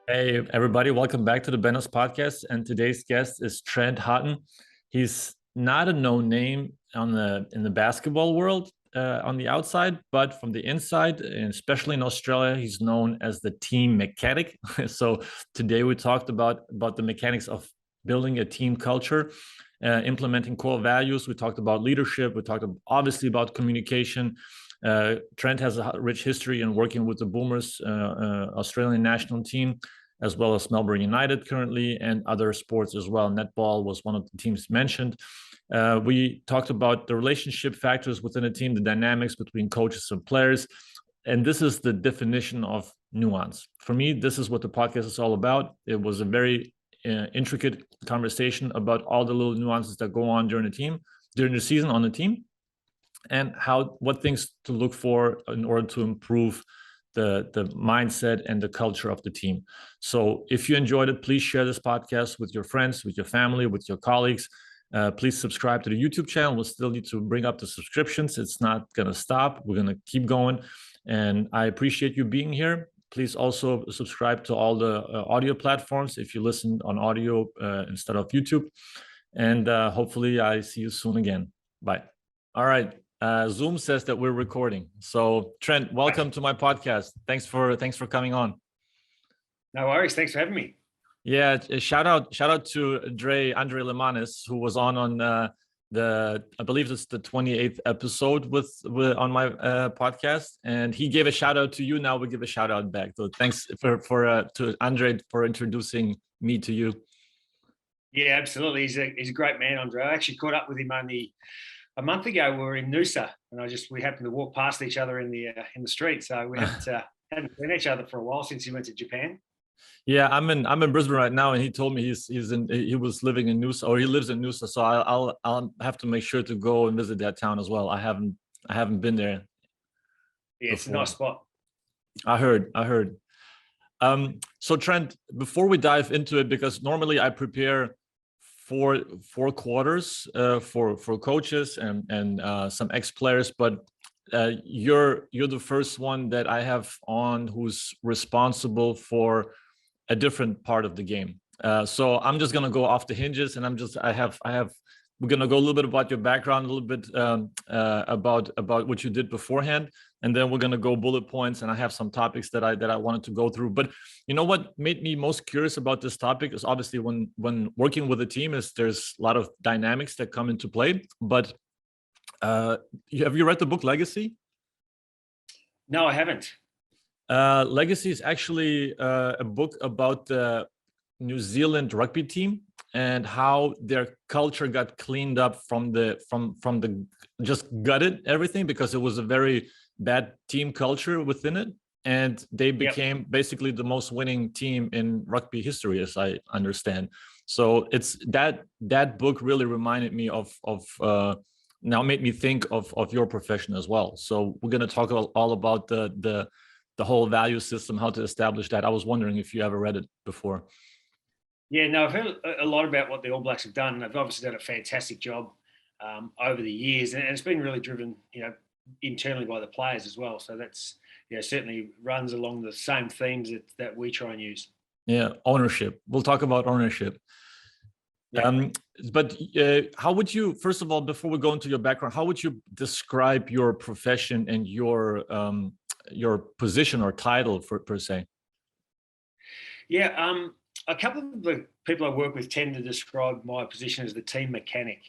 Hey everybody, welcome back to the Benos podcast. And today's guest is Trent Hotton. He's not a known name in the basketball world on the outside, but from the inside, and especially in Australia, he's known as the team mechanic. So today we talked about the mechanics of building a team culture, implementing core values. We talked about leadership. We talked obviously about communication. Trent has a rich history in working with the Boomers Australian national team, as well as Melbourne United currently, and other sports as well. Netball was one of the teams mentioned. We talked about the relationship factors within a team, the dynamics between coaches and players. And this is the definition of nuance. For me, this is what the podcast is all about. It was a very intricate conversation about all the little nuances that go on during the season on the team, and what things to look for in order to improve the mindset and the culture of the team. So if you enjoyed it, please share this podcast with your friends, with your family, with your colleagues. Please subscribe to the YouTube channel. We'll still need to bring up the subscriptions. It's not going to stop. We're going to keep going. And I appreciate you being here. Please also subscribe to all the audio platforms if you listen on audio instead of YouTube. And hopefully I see you soon again. Bye. All right. Zoom says that we're recording. So Trent, welcome to my podcast. Thanks for coming on. No worries. Thanks for having me. Yeah, shout out to Andre Lemanis, who was on I believe it's the 28th episode with on my podcast, and he gave a shout out to you. Now we give a shout out back. So thanks to Andre for introducing me to you. Yeah, absolutely. He's a great man, Andre. I actually caught up with him only a month ago. We were in Noosa, and we happened to walk past each other in the street. So we hadn't seen each other for a while since he went to Japan. Yeah, I'm in Brisbane right now, and he told me he was living in Noosa, or he lives in Noosa. So I'll have to make sure to go and visit that town as well. I haven't been there. Yeah, it's before. A nice spot. I heard. So Trent, before we dive into it, because normally I prepare four quarters for coaches and some ex-players, but you're the first one that I have on who's responsible for a different part of the game. So I'm just gonna go off the hinges, and we're gonna go a little bit about your background, a little bit about what you did beforehand, and then we're gonna go bullet points. And I have some topics that I wanted to go through. But you know what made me most curious about this topic is obviously when working with a team there's a lot of dynamics that come into play. But have you read the book Legacy? No, I haven't. Legacy is actually a book about the New Zealand rugby team and how their culture got cleaned up from the just gutted everything, because it was a very bad team culture within it, and they became basically the most winning team in rugby history, as I understand. So it's that book really reminded me of now made me think of your profession as well. So we're going to talk all about the whole value system, how to establish that. I was wondering if you ever read it before. Yeah, no, I've heard a lot about what the All Blacks have done, and they've obviously done a fantastic job over the years, and it's been really driven, internally by the players as well. So that's, certainly runs along the same themes that we try and use. Yeah, ownership. We'll talk about ownership. Yeah. But how would you, first of all, before we go into your background, how would you describe your profession and your position or title per se? Yeah, a couple of the people I work with tend to describe my position as the team mechanic.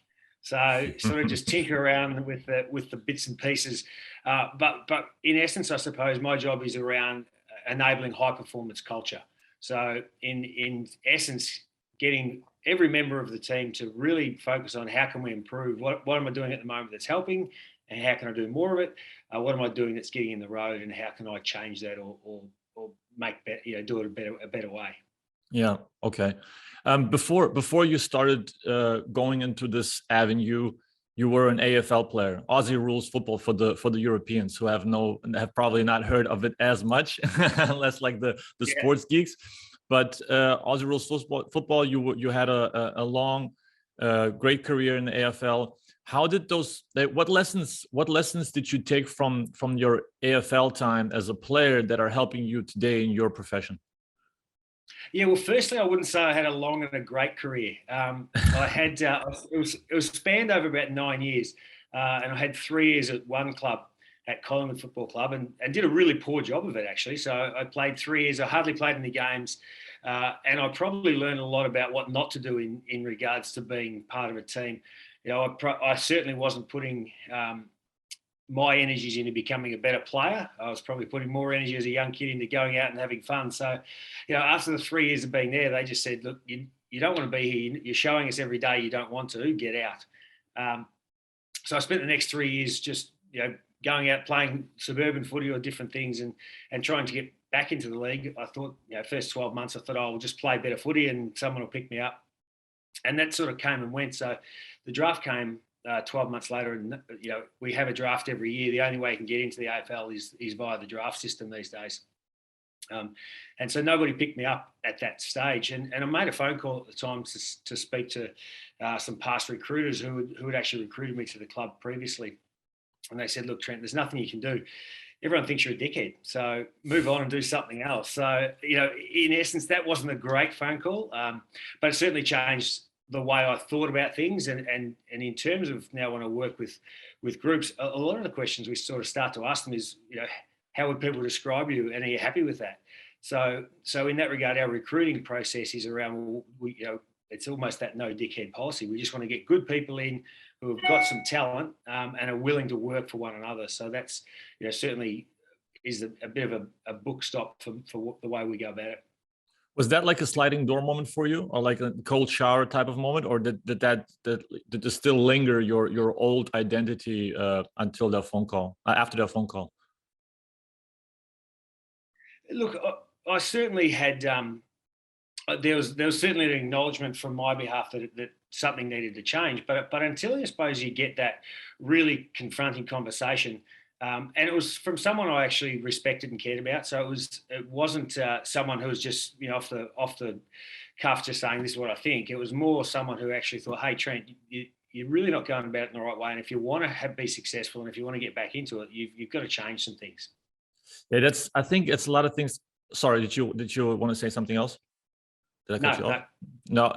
So sort of just tinker around with the bits and pieces. But in essence, I suppose my job is around enabling high performance culture. So in essence, getting every member of the team to really focus on how can we improve? What am I doing at the moment that's helping? And how can I do more of it? What am I doing that's getting in the road? And how can I change that or make better, do it a better way? Yeah. Okay. Before you started going into this avenue, you were an AFL player, Aussie rules football for the Europeans who have probably not heard of it as much, unless like the sports geeks. But Aussie rules football, you had a long, great career in the AFL. How did what lessons did you take from your AFL time as a player that are helping you today in your profession? Yeah, well, firstly, I wouldn't say I had a long and a great career. I had it was spanned over about 9 years, and I had 3 years at one club at Collingwood Football Club, and did a really poor job of it actually. So I played 3 years. I hardly played any games, and I probably learned a lot about what not to do in regards to being part of a team. You know, I certainly wasn't putting my energies into becoming a better player. I was probably putting more energy as a young kid into going out and having fun. So, you know, after the 3 years of being there, they just said, look, you don't want to be here. You're showing us every day you don't want to, get out. So I spent the next 3 years just, you know, going out playing suburban footy or different things and trying to get back into the league. I thought, you know, first 12 months, I thought, oh, I'll just play better footy and someone will pick me up. And that sort of came and went. So the draft came 12 months later, and you know, we have a draft every year. The only way you can get into the AFL is via the draft system these days. And so nobody picked me up at that stage. And I made a phone call at the time to speak to some past recruiters who had actually recruited me to the club previously. And they said, look, Trent, there's nothing you can do. Everyone thinks you're a dickhead, so move on and do something else. So, you know, in essence, that wasn't a great phone call, but it certainly changed the way I thought about things. And in terms of now when I work with groups, a lot of the questions we sort of start to ask them is, you know, how would people describe you, and are you happy with that? So in that regard, our recruiting process is around, you know, it's almost that no dickhead policy. We just want to get good people in who have got some talent and are willing to work for one another. So that's, you know, certainly is a bit of a book stop for the way we go about it. Was that like a sliding door moment for you, or like a cold shower type of moment, or did it still linger your old identity until that phone call, after that phone call? Look, I certainly had. There was certainly an acknowledgement from my behalf that something needed to change, but until I suppose you get that really confronting conversation, and it was from someone I actually respected and cared about. So it wasn't someone who was just, you know, off the cuff just saying this is what I think. It was more someone who actually thought, hey Trent, you're really not going about it in the right way, and if you want to be successful and if you want to get back into it, you've got to change some things. Yeah, I think it's a lot of things. Sorry, did you want to say something else? Did I cut you off? No,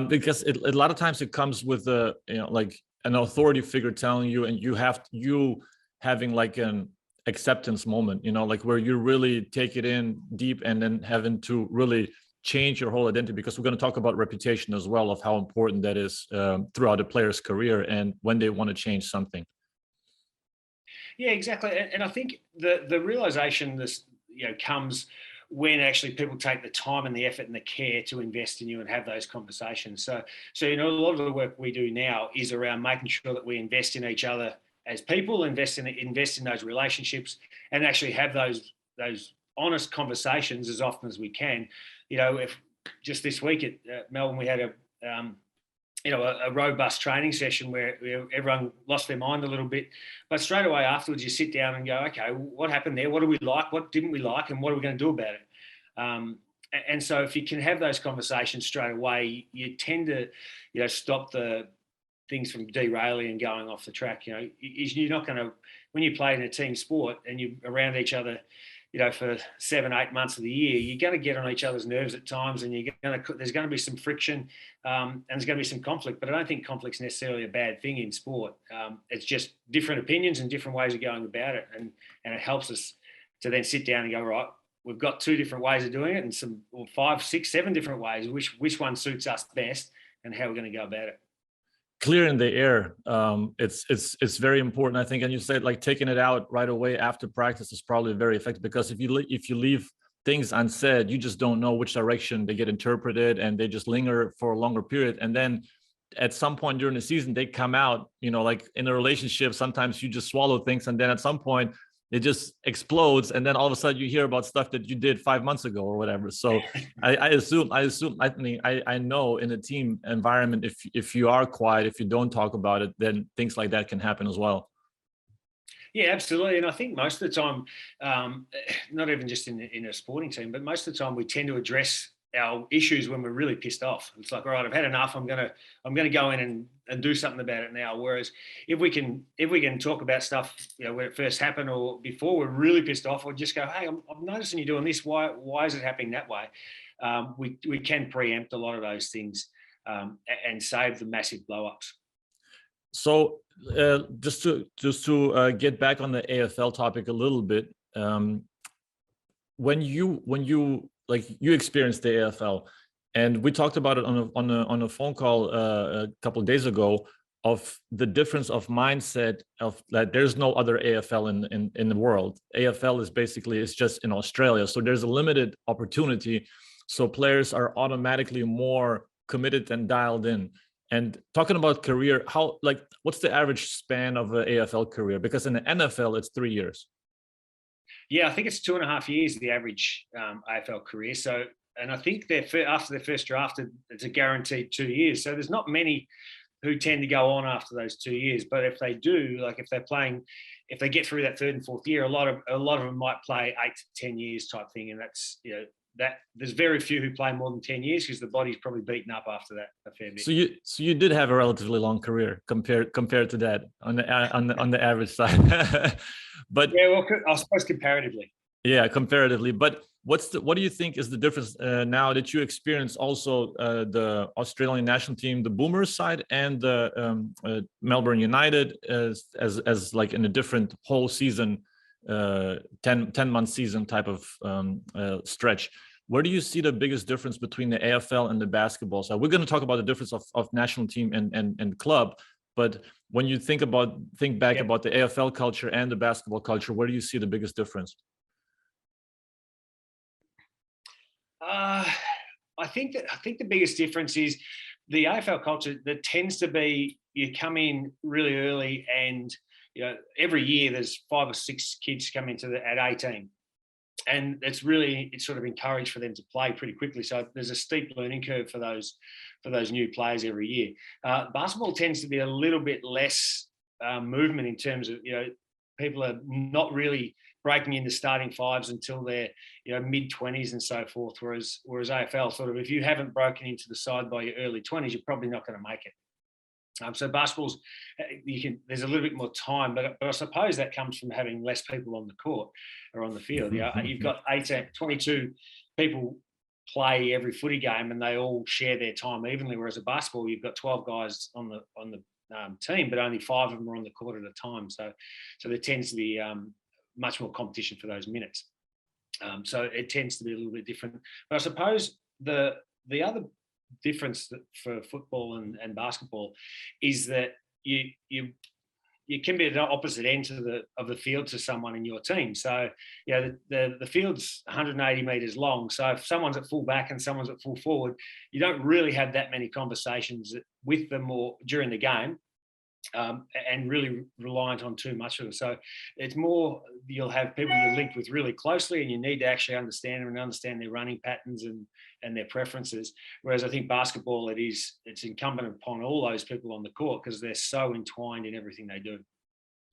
because a lot of times it comes with you know, like an authority figure telling you, and you having like an acceptance moment, you know, like where you really take it in deep and then having to really change your whole identity, because we're going to talk about reputation as well, of how important that is throughout a player's career and when they want to change something. Yeah, exactly. And I think the realization this, you know, comes when actually people take the time and the effort and the care to invest in you and have those conversations. So you know, a lot of the work we do now is around making sure that we invest in each other as people, invest in those relationships, and actually have those honest conversations as often as we can. You know, if just this week at Melbourne we had a robust training session where everyone lost their mind a little bit, but straight away afterwards you sit down and go, okay, what happened there? What do we like? What didn't we like? And what are we going to do about it? And so if you can have those conversations straight away, you tend to, you know, stop the things from derailing and going off the track. You know, you're not going to, when you play in a team sport and you're around each other, you know, for 7-8 months of the year, you're going to get on each other's nerves at times, and there's going to be some friction, and there's going to be some conflict. But I don't think conflict's necessarily a bad thing in sport. It's just different opinions and different ways of going about it, and it helps us to then sit down and go, right, we've got 2 different ways of doing it, and some 5, 6, 7 different ways. Which one suits us best, and how we're going to go about it. Clearing the air, it's very important, I think. And you said like taking it out right away after practice is probably very effective, because if you leave things unsaid, you just don't know which direction they get interpreted, and they just linger for a longer period. And then at some point during the season, they come out, you know, like in a relationship, sometimes you just swallow things, and then at some point it just explodes, and then all of a sudden you hear about stuff that you did 5 months ago or whatever. So I know in a team environment, if you are quiet, if you don't talk about it, then things like that can happen as well. Yeah, absolutely. And I think most of the time, not even just in a sporting team, but most of the time we tend to address our issues when we're really pissed off. It's like, all right, I've had enough. I'm gonna go in and do something about it now. Whereas if we can talk about stuff, you know, when it first happened or before we're really pissed off, or just go, hey, I'm noticing you're doing this. Why is it happening that way? we can preempt a lot of those things and save the massive blow-ups. So just to get back on the AFL topic a little bit, when you like you experienced the AFL, and we talked about it on a phone call a couple of days ago, of the difference of mindset of that there's no other AFL in the world. AFL is basically, it's just in Australia, so there's a limited opportunity, so players are automatically more committed and dialed in. And talking about career, what's the average span of an AFL career? Because in the NFL it's 3 years. Yeah, I think it's 2.5 years the average AFL career. So, and I think after their first draft, it's a guaranteed 2 years. So there's not many who tend to go on after those 2 years. But if they do, like if they get through that third and fourth year, a lot of them might play 8 to 10 years type thing. And that's, that there's very few who play more than 10 years because the body's probably beaten up after that a fair bit. So you did have a relatively long career compared to that on the average side. But yeah, well, I suppose comparatively. Yeah, comparatively. But what do you think is the difference now that you experience also the Australian national team, the Boomers side, and the Melbourne United as like in a different whole season, 10-month season type of stretch? Where do you see the biggest difference between the AFL and the basketball side? We're going to talk about the difference of national team and club, but when you think back about the AFL culture and the basketball culture, where do you see the biggest difference? I think the biggest difference is the AFL culture that tends to be, you come in really early, and every year there's 5 or 6 kids come into at 18, and it's sort of encouraged for them to play pretty quickly. So there's a steep learning curve for those new players every year. Basketball tends to be a little bit less movement in terms of people are not really breaking into starting fives until they're mid-20s and so forth, whereas AFL sort of, if you haven't broken into the side by your early 20s, you're probably not going to make it. So basketball's, there's a little bit more time, but I suppose that comes from having less people on the court or on the field. You've got 22 people play every footy game, and they all share their time evenly. Whereas a basketball, you've got 12 guys on the team, but only 5 of them are on the court at a time. So there tends to be much more competition for those minutes. So it tends to be a little bit different. But I suppose the other difference for football and basketball is that you can be at the opposite end of the field to someone in your team. So the field's 180 meters long. So if someone's at full back and someone's at full forward, you don't really have that many conversations with them or during the game. And really reliant on too much of it. So it's more, you'll have people you're linked with really closely, and you need to actually understand them and understand their running patterns and their preferences. Whereas I think basketball, it's incumbent upon all those people on the court because they're so entwined in everything they do.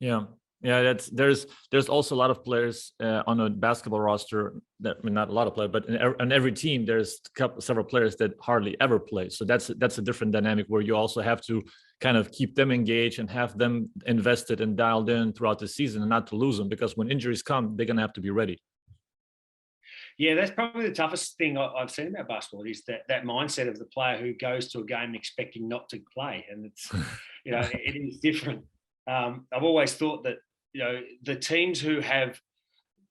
Yeah. There's also a lot of players on a basketball roster not a lot of players, but on every team there's several players that hardly ever play. So that's a different dynamic where you also have to kind of keep them engaged and have them invested and dialed in throughout the season, and not to lose them, because when injuries come, they're going to have to be ready. Yeah, that's probably the toughest thing I've seen about basketball is that mindset of the player who goes to a game expecting not to play, and it's it is different. I've always thought that the teams who have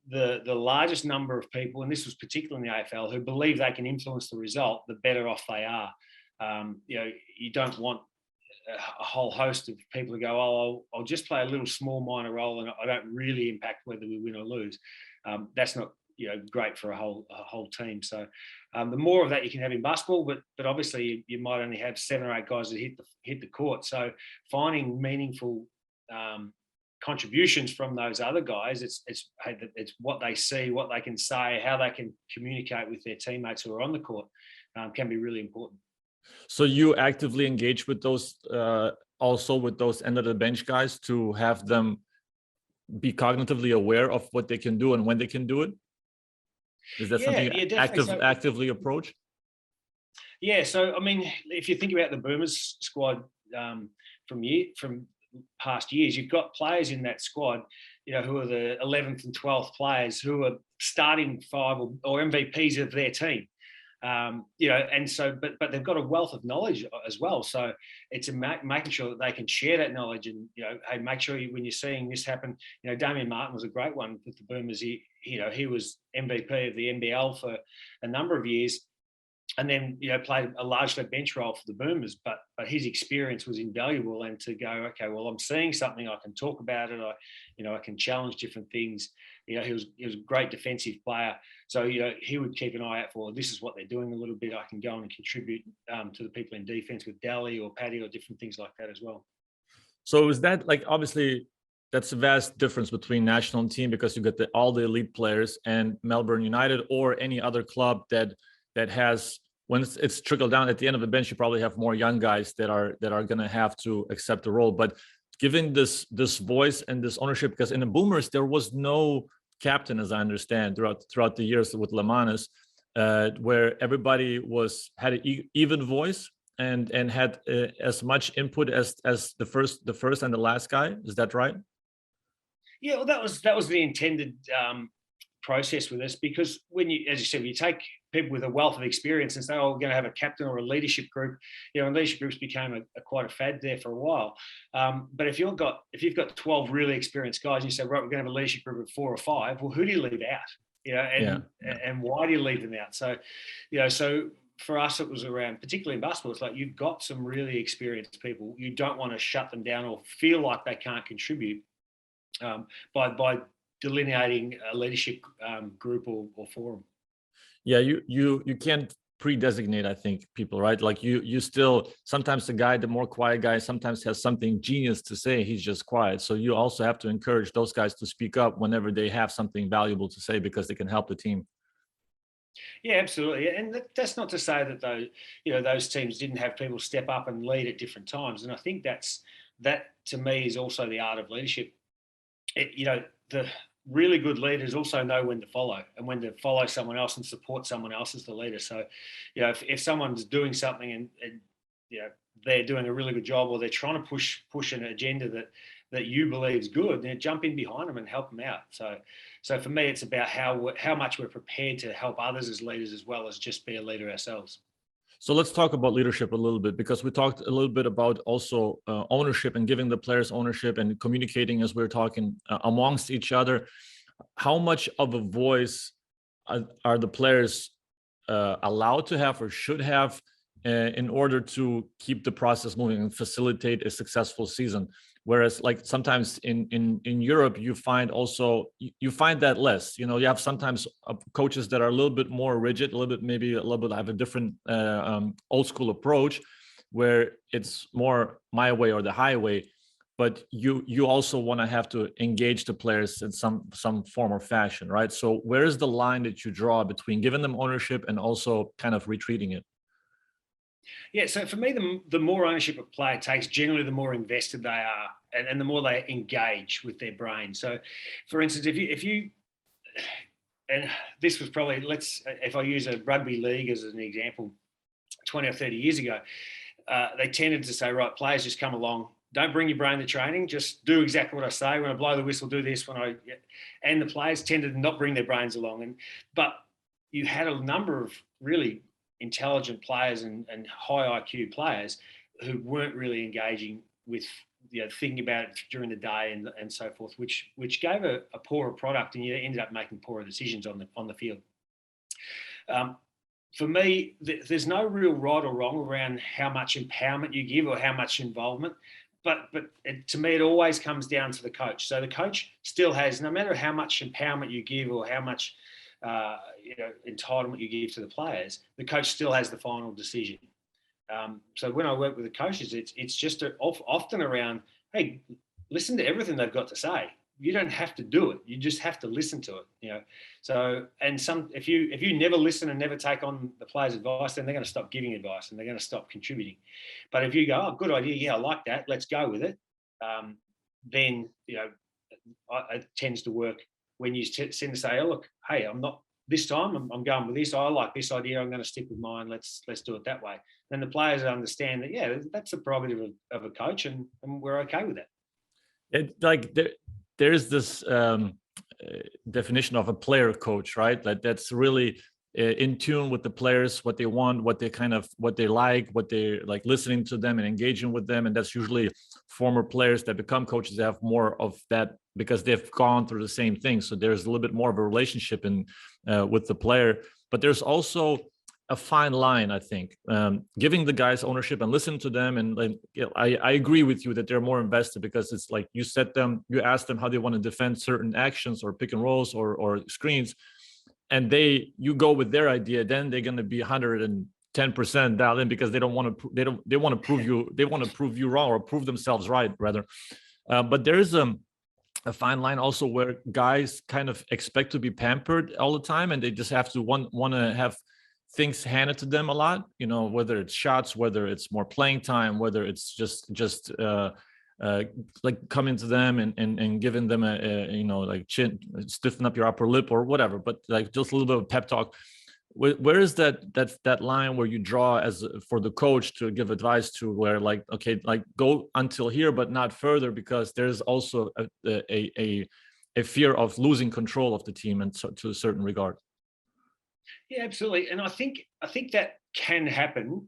the largest number of people, and this was particularly in the AFL, who believe they can influence the result, the better off they are. You don't want a whole host of people to go, oh, I'll just play a little small minor role and I don't really impact whether we win or lose. That's not great for a whole team. So the more of that you can have in basketball, but obviously you might only have 7 or 8 guys that hit the court. So finding meaningful contributions from those other guys, it's what they see, what they can say, how they can communicate with their teammates who are on the court, can be really important. So you actively engage with those also with those end of the bench guys to have them be cognitively aware of what they can do and when they can do it? Is that something you actively approach? Yeah, so I mean, if you think about the Boomers squad from past years, you've got players in that squad, who are the 11th and 12th players who are starting 5 or MVPs of their team. And so, but they've got a wealth of knowledge as well. So it's making sure that they can share that knowledge, and hey, make sure when you're seeing this happen. Damien Martin was a great one with the Boomers. He was MVP of the NBL for a number of years, and then played a largely bench role for the Boomers. But his experience was invaluable, and to go, okay, well, I'm seeing something, I can talk about it. I can challenge different things. He was a great defensive player, so he would keep an eye out for, this is what they're doing a little bit. I can go on and contribute to the people in defense with Daly or Paddy or different things like that as well. So is that, like, obviously that's a vast difference between national team, because you get all the elite players, and Melbourne United or any other club that has, when it's trickled down at the end of the bench, you probably have more young guys that are going to have to accept the role. But giving this voice and this ownership, because in the Boomers there was no captain, as I understand, throughout the years with Lemanis, where everybody had an even voice and had as much input as the first and the last guy. Is that right? Yeah, well, that was the intended process with us, because when as you said, you take people with a wealth of experience and say, oh, we're going to have a captain or a leadership group, and leadership groups became quite a fad there for a while. But if you've got 12 really experienced guys, and you say, right, we're going to have a leadership group of 4 or 5, well, who do you leave out? And why do you leave them out? So, so for us, it was around, particularly in basketball, it's like, you've got some really experienced people. You don't want to shut them down or feel like they can't contribute by delineating a leadership group or forum. Yeah, you can't pre-designate, I think, people, right? Like you still, sometimes the more quiet guy sometimes has something genius to say, he's just quiet. So you also have to encourage those guys to speak up whenever they have something valuable to say, because they can help the team. Yeah, absolutely. And that's not to say that those teams didn't have people step up and lead at different times. And I think that to me is also the art of leadership. The really good leaders also know when to follow, and when to follow someone else and support someone else as the leader. So, if someone's doing something and they're doing a really good job, or they're trying to push an agenda that you believe is good, then jump in behind them and help them out. So for me, it's about how much we're prepared to help others as leaders, as well as just be a leader ourselves. So let's talk about leadership a little bit, because we talked a little bit about also ownership and giving the players ownership and communicating, as we we're talking amongst each other. How much of a voice are the players allowed to have or should have in order to keep the process moving and facilitate a successful season? Whereas, like, sometimes in Europe, you find that less. You have sometimes coaches that are a little bit more rigid, maybe a little bit have a different old school approach, where it's more my way or the highway. But you also want to have to engage the players in some form or fashion, right? So where is the line that you draw between giving them ownership and also kind of retreating it? Yeah, so for me, the more ownership a player takes, generally the more invested they are, and the more they engage with their brain. So, for instance, if you and this was probably, if I use a rugby league as an example, 20 or 30 years ago, they tended to say, right, players, just come along. Don't bring your brain to training. Just do exactly what I say. When I blow the whistle, do this. And the players tended to not bring their brains along. But you had a number of really intelligent players and high IQ players who weren't really engaging with, thinking about it during the day and so forth, which gave a poorer product, and you ended up making poorer decisions on the field. For me, there's no real right or wrong around how much empowerment you give or how much involvement. But to me, it always comes down to the coach. So the coach still has, no matter how much empowerment you give or how much entitlement you give to the players, the coach still has the final decision. So when I work with the coaches, it's just often around, hey, listen to everything they've got to say. You don't have to do it. You just have to listen to it. So, and if you never listen and never take on the players' advice, then they're going to stop giving advice and they're going to stop contributing. But if you go, oh, good idea, yeah, I like that, let's go with it, then it tends to work when you tend to say, oh, look, hey, I'm not this time. I'm going with this. I like this idea. I'm going to stick with mine. Let's do it that way. Then the players understand that, yeah, that's the prerogative of a coach, and we're okay with that. There's this definition of a player coach, right? That's really in tune with the players, what they want, what they like, what they like, listening to them and engaging with them. And that's usually former players that become coaches that have more of that because they've gone through the same thing. So there's a little bit more of a relationship with the player. But there's also a fine line, I think, giving the guys ownership and listen to them. And like, I agree with you that they're more invested, because it's like you ask them how they want to defend certain actions or pick and rolls or screens, and you go with their idea, then they're going to be 110% dialed in, because they want to prove you wrong, or prove themselves right rather. But there is a fine line also where guys kind of expect to be pampered all the time, and they just have to want to have things handed to them a lot, whether it's shots, whether it's more playing time, whether it's just like coming to them and giving them like stiffen up your upper lip or whatever, but like just a little bit of pep talk. Where is that line where you draw for the coach to give advice to, where like, okay, like go until here but not further, because there's also a fear of losing control of the team, and so to a certain regard. Yeah, absolutely. And I think that can happen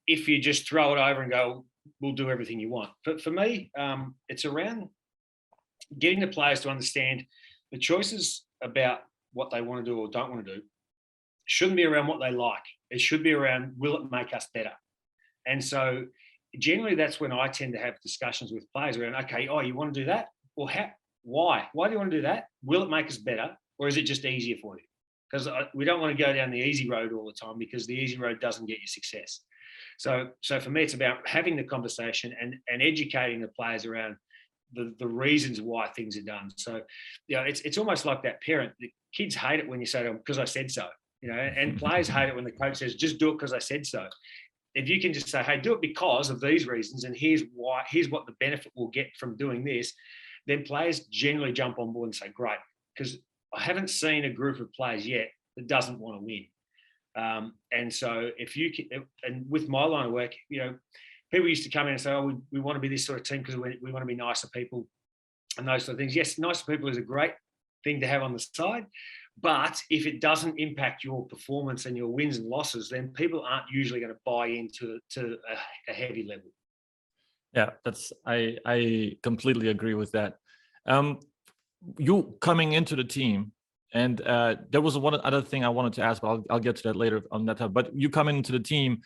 if you just throw it over and go, we'll do everything you want. But for me, it's around getting the players to understand the choices about what they want to do or don't want to do shouldn't be around what they like. It should be around, will it make us better? And so generally that's when I tend to have discussions with players around, okay, you want to do that? Well, why? Why do you want to do that? Will it make us better? Or is it just easier for you? Because we don't want to go down the easy road all the time, because the easy road doesn't get you success. So for me, it's about having the conversation and educating the players around the reasons why things are done. So, it's almost like that parent. The kids hate it when you say to them, because I said so, and players hate it when the coach says, just do it because I said so. If you can just say, hey, do it because of these reasons, and here's what the benefit we'll get from doing this, then players generally jump on board and say, great, because I haven't seen a group of players yet that doesn't want to win. And so if you can, and with my line of work, people used to come in and say, we want to be this sort of team because we want to be nicer people and those sort of things. Yes, nicer people is a great thing to have on the side, but if it doesn't impact your performance and your wins and losses, then people aren't usually going to buy into a heavy level. Yeah, I completely agree with that. You coming into the team, and there was one other thing I wanted to ask, but I'll get to that later on that time. But you come into the team,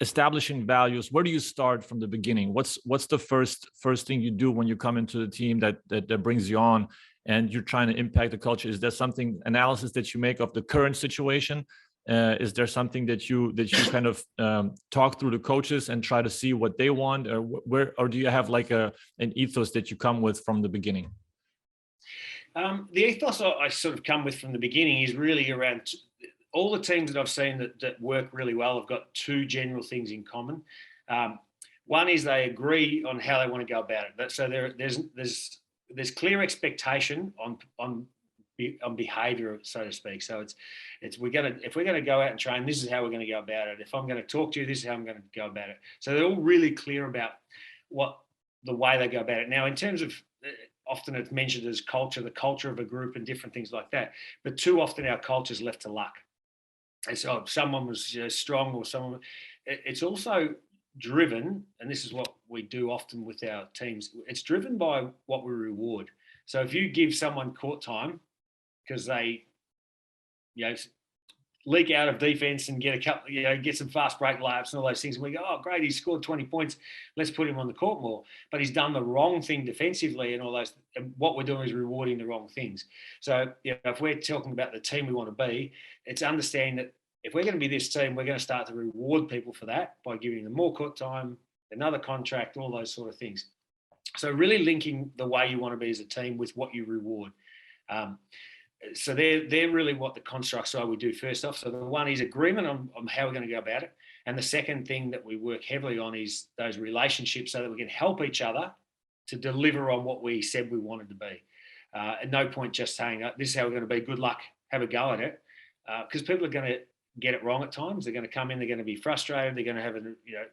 establishing values. Where do you start from the beginning? What's the first thing you do when you come into the team that brings you on, and you're trying to impact the culture? Is there something analysis that you make of the current situation? Is there something that you kind of talk through the coaches and try to see what they want, or do you have like an ethos that you come with from the beginning? The ethos I sort of come with from the beginning is really around all the teams that I've seen that work really well have got two general things in common. One is they agree on how they want to go about it. So there's clear expectation on behaviour, so to speak. So if we're gonna go out and train, this is how we're going to go about it. If I'm going to talk to you, this is how I'm going to go about it. So they're all really clear about the way they go about it. Now, in terms of often it's mentioned as culture, the culture of a group and different things like that. But too often our culture is left to luck. And so if someone was strong or someone, it's also driven, and this is what we do often with our teams, it's driven by what we reward. So if you give someone court time because they, leak out of defense and get a couple, get some fast break layups and all those things, and we go, oh great, he scored 20 points, let's put him on the court more. But he's done the wrong thing defensively and all those, and what we're doing is rewarding the wrong things. So if we're talking about the team we want to be, it's understanding that if we're going to be this team, we're going to start to reward people for that by giving them more court time, another contract, all those sort of things. So really linking the way you want to be as a team with what you reward. So they're really what the constructs are we do first off. So the one is agreement on how we're going to go about it. And the second thing that we work heavily on is those relationships so that we can help each other to deliver on what we said we wanted to be. At no point just saying, this is how we're going to be, good luck, have a go at it. Because people are going to get it wrong at times. They're going to come in, they're going to be frustrated. They're going to have,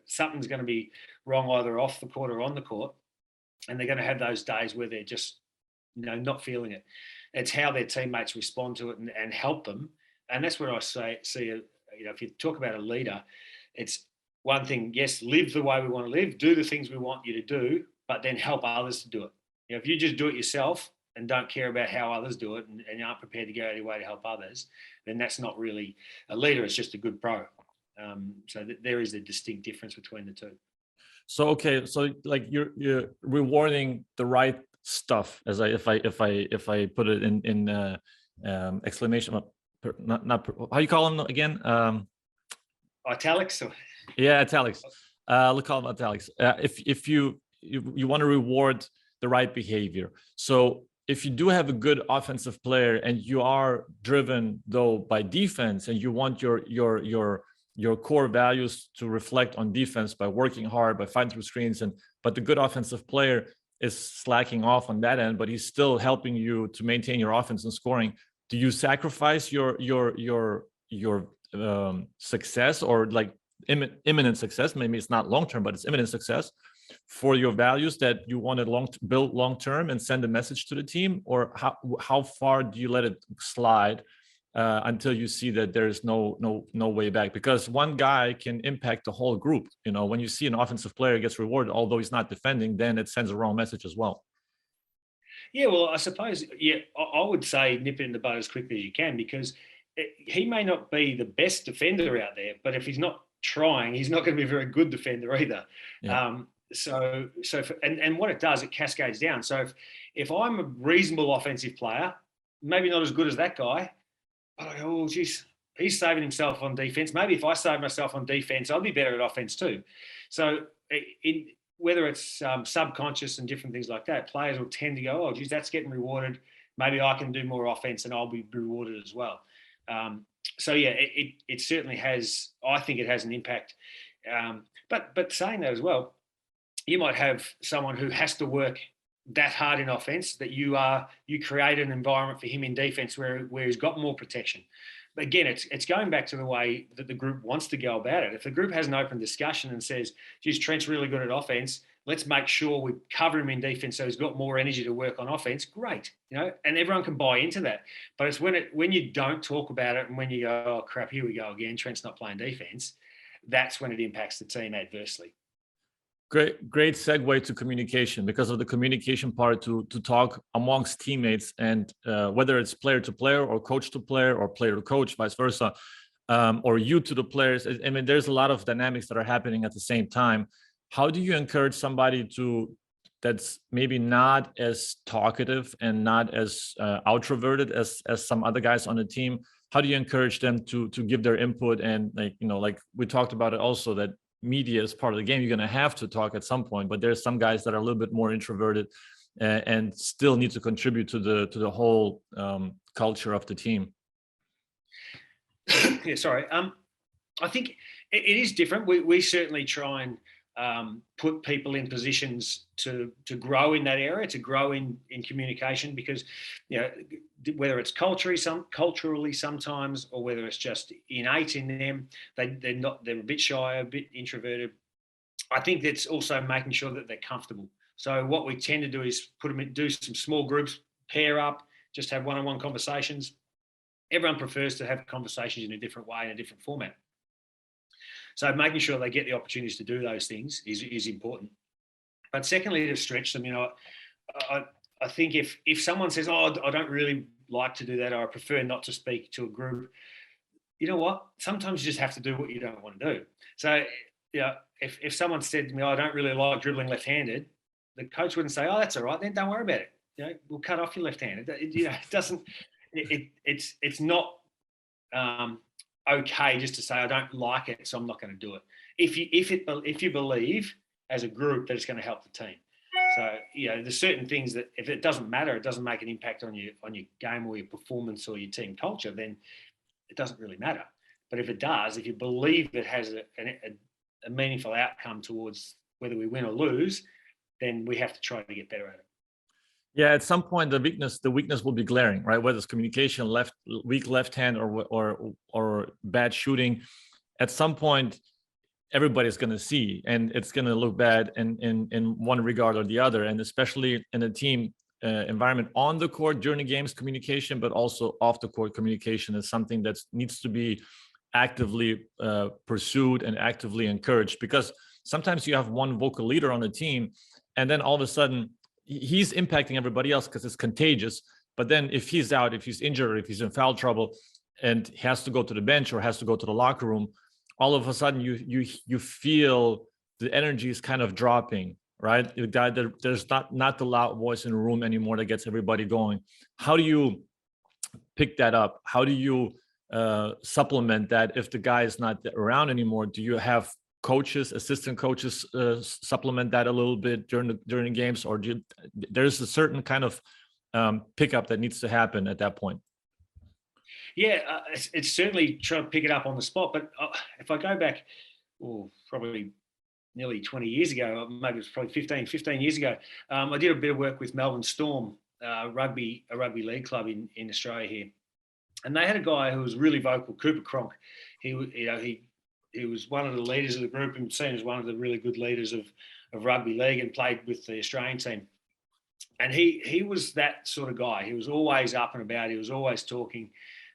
something's going to be wrong either off the court or on the court. And they're going to have those days where they're just, not feeling it. It's how their teammates respond to it and help them. And that's where I see, if you talk about a leader, it's one thing, yes, live the way we want to live, do the things we want you to do, but then help others to do it. If you just do it yourself and don't care about how others do it and aren't prepared to go out of your way to help others, then that's not really a leader. It's just a good pro. So there is a distinct difference between the two. So okay, so like you're rewarding the right stuff, as if I put it in exclamation, not how you call them again? Italics. Yeah, italics. Let's call them italics. If you want to reward the right behavior, so if you do have a good offensive player and you are driven though by defense, and you want your core values to reflect on defense by working hard, by fighting through screens, but the good offensive player is slacking off on that end, but he's still helping you to maintain your offense and scoring. Do you sacrifice your success, or like imminent success? Maybe it's not long term, but it's imminent success for your values that you want to build long term and send a message to the team? Or how far do you let it slide until you see that there's no way back? Because one guy can impact the whole group. When you see an offensive player gets rewarded, although he's not defending, then it sends a wrong message as well. Yeah, well, I suppose, I would say nip it in the bud as quickly as you can, because he may not be the best defender out there, but if he's not trying, he's not going to be a very good defender either. Yeah. And what it does, it cascades down. So if I'm a reasonable offensive player, maybe not as good as that guy, but I go, oh, geez, he's saving himself on defense. Maybe if I save myself on defense, I'll be better at offense too. So whether it's subconscious and different things like that, players will tend to go, oh, geez, that's getting rewarded. Maybe I can do more offense and I'll be rewarded as well. So yeah, it certainly has. I think it has an impact. But saying that as well, you might have someone who has to work that hard in offense that you create an environment for him in defense where he's got more protection. But again, it's going back to the way that the group wants to go about it. If the group has an open discussion and says, geez, Trent's really good at offense, let's make sure we cover him in defense so he's got more energy to work on offense, great. And everyone can buy into that. But it's when you don't talk about it and when you go, oh crap, here we go again, Trent's not playing defense, that's when it impacts the team adversely. Great segue to communication, because of the communication part, to talk amongst teammates, and whether it's player to player or coach to player or player to coach, vice versa, or you to the players. I mean, there's a lot of dynamics that are happening at the same time. How do you encourage somebody that's maybe not as talkative and not as outroverted as some other guys on the team? How do you encourage them to give their input? And like we talked about it also, that media is part of the game. You're going to have to talk at some point, but there's some guys that are a little bit more introverted and still need to contribute to the whole culture of the team. Yeah, sorry. I think it is different. We certainly try and put people in positions to grow in that area, to grow in communication, because whether it's culturally sometimes, or whether it's just innate in them, they're a bit shy, a bit introverted. I think that's also making sure that they're comfortable. So what we tend to do is do some small groups, pair up, just have one-on-one conversations. Everyone prefers to have conversations in a different way, in a different format. So making sure they get the opportunities to do those things is important. But secondly, to stretch them, I think if someone says, oh, I don't really like to do that, or I prefer not to speak to a group, you know what? Sometimes you just have to do what you don't want to do. So, if someone said to me, oh, I don't really like dribbling left-handed, the coach wouldn't say, oh, that's all right, then don't worry about it. We'll cut off your left hand. It doesn't. It's not okay just to say I don't like it, so I'm not going to do it. If you believe as a group that it's going to help the team. So there's certain things that if it doesn't matter, it doesn't make an impact on your game or your performance or your team culture, then it doesn't really matter. But if it does, if you believe it has a meaningful outcome towards whether we win or lose, then we have to try to get better at it. Yeah, at some point the weakness will be glaring, right? Whether it's communication, weak left hand, or bad shooting, at some point everybody's going to see, and it's going to look bad in one regard or the other. And especially in a team environment on the court during the games communication, but also off the court communication is something that needs to be actively pursued and actively encouraged, because sometimes you have one vocal leader on the team and then all of a sudden he's impacting everybody else because it's contagious. But then if he's out, if he's injured, or if he's in foul trouble and has to go to the bench or has to go to the locker room, all of a sudden you feel the energy is kind of dropping, right? There's not the loud voice in the room anymore that gets everybody going. How do you pick that up? How do you supplement that if the guy is not around anymore? Do you have coaches, assistant coaches supplement that a little bit during the games, or there's a certain kind of pickup that needs to happen at that point? Yeah, it's certainly trying to pick it up on the spot. But if I go back, probably nearly 20 years ago, maybe it's probably 15 years ago, I did a bit of work with Melbourne Storm, a rugby league club in Australia here. And they had a guy who was really vocal, Cooper Cronk. He was one of the leaders of the group and seen as one of the really good leaders of rugby league, and played with the Australian team. And he was that sort of guy. He was always up and about. He was always talking,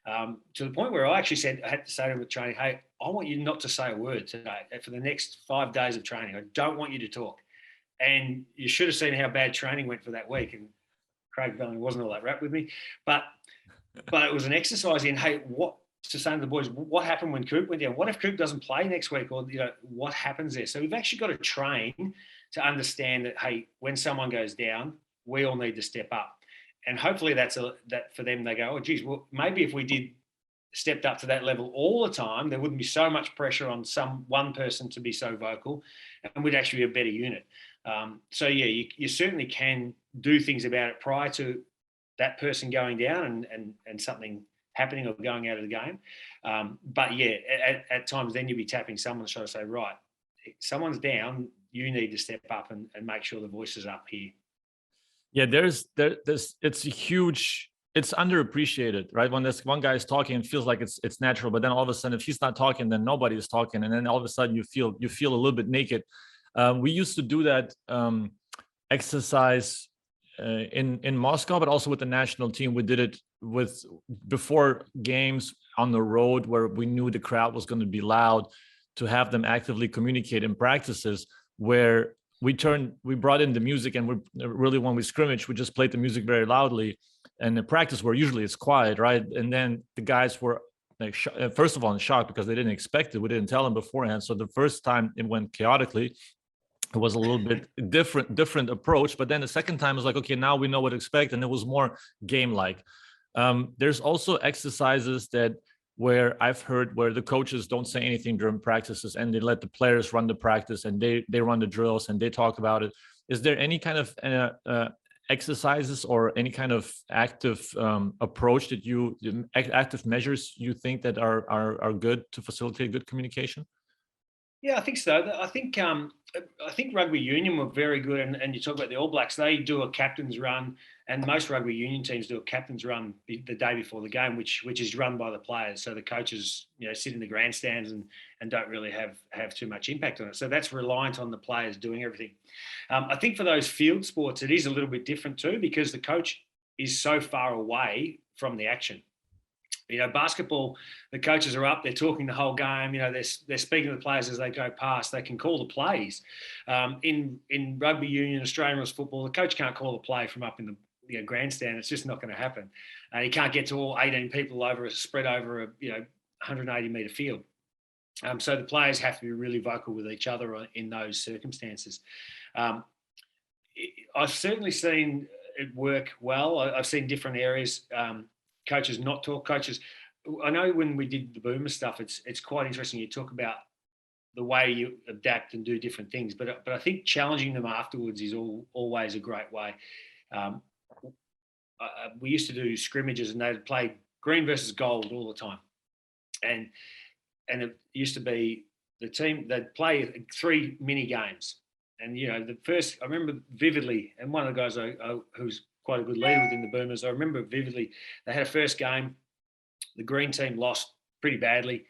to the point where I actually I had to say to him with training, hey, I want you not to say a word today. For the next 5 days of training, I don't want you to talk. And you should have seen how bad training went for that week. And Craig Bellamy wasn't all that rap with me. But it was an exercise in, hey, what to say to the boys, what happened when Coop went down? What if Coop doesn't play next week? Or, what happens there? So we've actually got to train to understand that, hey, when someone goes down, we all need to step up. And hopefully that for them, they go, oh, geez, well, maybe if we stepped up to that level all the time, there wouldn't be so much pressure on one person to be so vocal, and we'd actually be a better unit. So yeah, you certainly can do things about it prior to that person going down and something happening or going out of the game. But yeah, at times then you'll be tapping someone to try to say, right, someone's down, you need to step up and make sure the voice is up here. Yeah, there's it's huge. It's underappreciated, right? When this one guy is talking, it feels like it's natural, but then all of a sudden, if he's not talking, then nobody is talking, and then all of a sudden you feel a little bit naked. We used to do that exercise in Moscow, but also with the national team. We did it before games on the road where we knew the crowd was going to be loud, to have them actively communicate in practices where we brought in the music, and when we scrimmage, we just played the music very loudly. And in practice, where usually it's quiet, right? And then the guys were like, first of all, in shock because they didn't expect it. We didn't tell them beforehand. So the first time it went chaotically. It was a little bit different approach. But then the second time was like, okay, now we know what to expect, and it was more game-like. There's also exercises where I've heard where the coaches don't say anything during practices, and they let the players run the practice, and they run the drills and they talk about it. Is there any kind of exercises or any kind of active approach active measures you think that are good to facilitate good communication? Yeah, I think so. I think rugby union were very good, and you talk about the All Blacks. They do a captain's run, and most rugby union teams do a captain's run the day before the game, which is run by the players. So the coaches, sit in the grandstands and don't really have too much impact on it. So that's reliant on the players doing everything. I think for those field sports, it is a little bit different too, because the coach is so far away from the action. Basketball, the coaches are up, they're talking the whole game, they're speaking to the players as they go past, they can call the plays. In rugby union, Australian rules football, the coach can't call the play from up in the grandstand. It's just not going to happen. He can't get to all 18 people spread over a 180-metre field. So the players have to be really vocal with each other in those circumstances. I've certainly seen it work well. I've seen different areas, coaches not talk. Coaches, I know when we did the Boomer stuff, it's quite interesting. You talk about the way you adapt and do different things, but I think challenging them afterwards is always a great way. We used to do scrimmages, and they'd play green versus gold all the time, and it used to be the team, they'd play 3 mini games, and the first, I remember vividly, and one of the guys who's quite a good leader within the Boomers, I remember vividly, they had a first game, the green team lost pretty badly.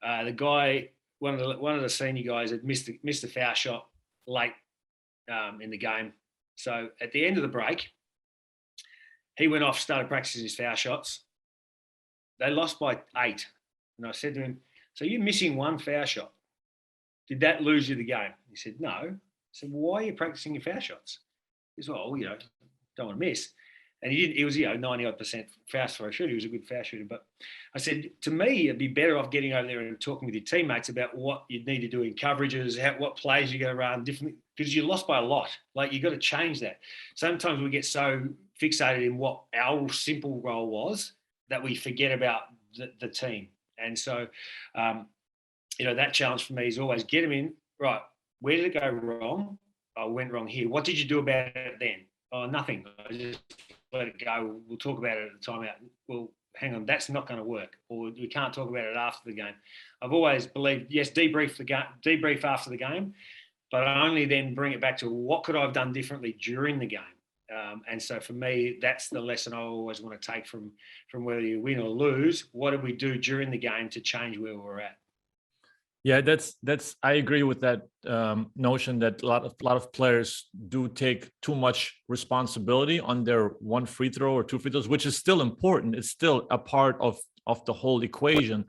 The guy, one of the senior guys, had missed a foul shot late in the game. So at the end of the break, He went off, started practicing his foul shots. They lost by 8. And I said to him, so you're missing one foul shot. Did that lose you the game? He said, no. I said, well, why are you practicing your foul shots? He said, well, don't want to miss. And he didn't. He was, 90-odd% foul shooter. He was a good foul shooter. But I said, to me, it'd be better off getting over there and talking with your teammates about what you need to do in coverages, what plays you're going to run, different, because you lost by a lot. Like, you've got to change that. Sometimes we get so fixated in what our simple role was that we forget about the team. And so, that challenge for me is always get them in, right, where did it go wrong? I went wrong here. What did you do about it then? Oh, nothing. I just let it go. We'll talk about it at the timeout. Well, hang on, that's not going to work. Or we can't talk about it after the game. I've always believed, yes, debrief after the game, but only then bring it back to what could I have done differently during the game. And so for me, that's the lesson I always want to take from whether you win or lose. What did we do during the game to change where we're at? Yeah, that's I agree with that notion that a lot of players do take too much responsibility on their one free throw or two free throws, which is still important. It's still a part of the whole equation,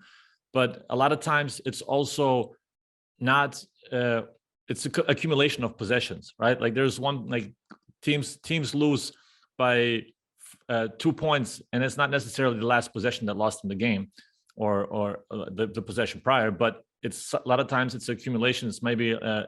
but a lot of times it's also not. It's an accumulation of possessions, right? Like there's one, like teams lose by 2 points, and it's not necessarily the last possession that lost them the game, or the possession prior, but it's a lot of times it's accumulation. It's maybe a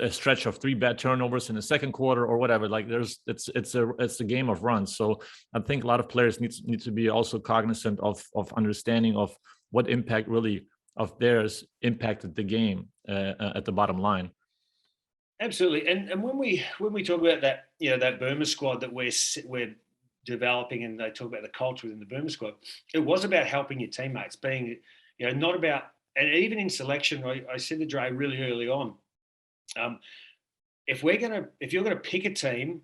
stretch of 3 bad turnovers in the second quarter or whatever. Like it's a game of runs. So I think a lot of players need to be also cognizant of understanding of what impact really of theirs impacted the game at the bottom line. Absolutely. And when we talk about that, that Burma squad that we're developing, and they talk about the culture within the Burma squad, it was about helping your teammates, being, not about. And even in selection, I said to Dre really early on, if you're going to pick a team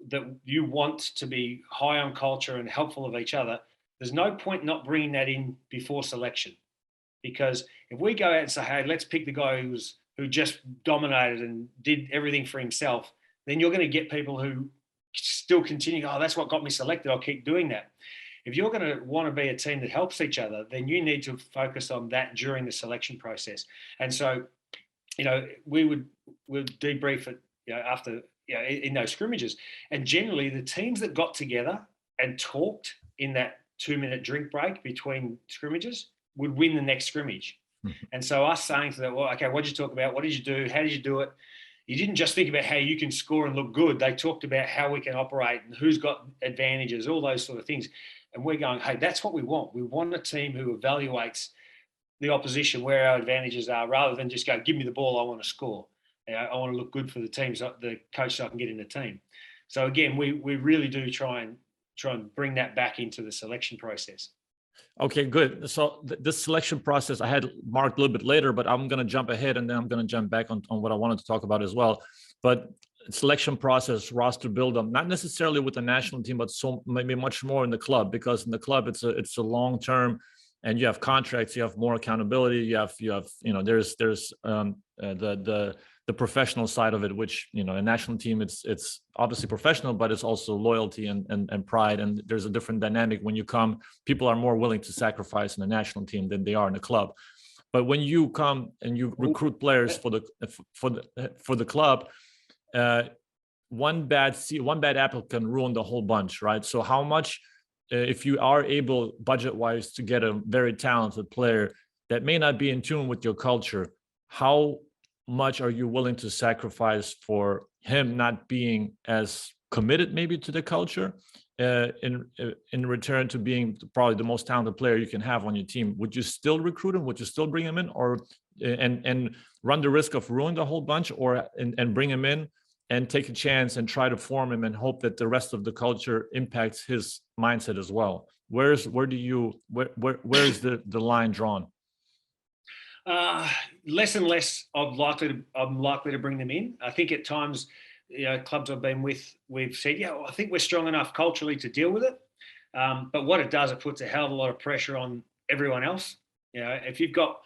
that you want to be high on culture and helpful of each other, there's no point not bringing that in before selection. Because if we go out and say, hey, let's pick the guy who just dominated and did everything for himself, then you're going to get people who still continue, oh, that's what got me selected, I'll keep doing that. If you're going to want to be a team that helps each other, then you need to focus on that during the selection process. And so, we'll debrief it, after, in those scrimmages. And generally, the teams that got together and talked in that 2-minute drink break between scrimmages would win the next scrimmage. Mm-hmm. And so us saying to them, well, okay, what did you talk about? What did you do? How did you do it? You didn't just think about how you can score and look good. They talked about how we can operate and who's got advantages, all those sort of things. And we're going, hey, that's what we want. We want a team who evaluates the opposition, where our advantages are, rather than just go, give me the ball, I want to score. I want to look good for the team, so the coach, so I can get in the team. So again, we really do try and bring that back into the selection process. Okay, good. So this selection process I had marked a little bit later, but I'm going to jump ahead and then I'm going to jump back on what I wanted to talk about as well. But selection process, roster build-up, not necessarily with the national team, but so maybe much more in the club, because in the club it's a long-term, and you have contracts, you have more accountability, you have there's the professional side of it, which a national team, it's obviously professional, but it's also loyalty and pride, and there's a different dynamic when you come. People are more willing to sacrifice in a national team than they are in a club. But when you come and you recruit players for the club, one bad apple can ruin the whole bunch, right? So how much, if you are able budget-wise to get a very talented player that may not be in tune with your culture, how much are you willing to sacrifice for him not being as committed maybe to the culture in return to being probably the most talented player you can have on your team? Would you still recruit him? Would you still bring him in, or and run the risk of ruining the whole bunch, or and bring him in and take a chance and try to form him and hope that the rest of the culture impacts his mindset as well? Where's the line drawn? Less and less I'm likely to bring them in. I think at times, clubs I've been with, we've said, I think we're strong enough culturally to deal with it. But what it does, it puts a hell of a lot of pressure on everyone else. If you've got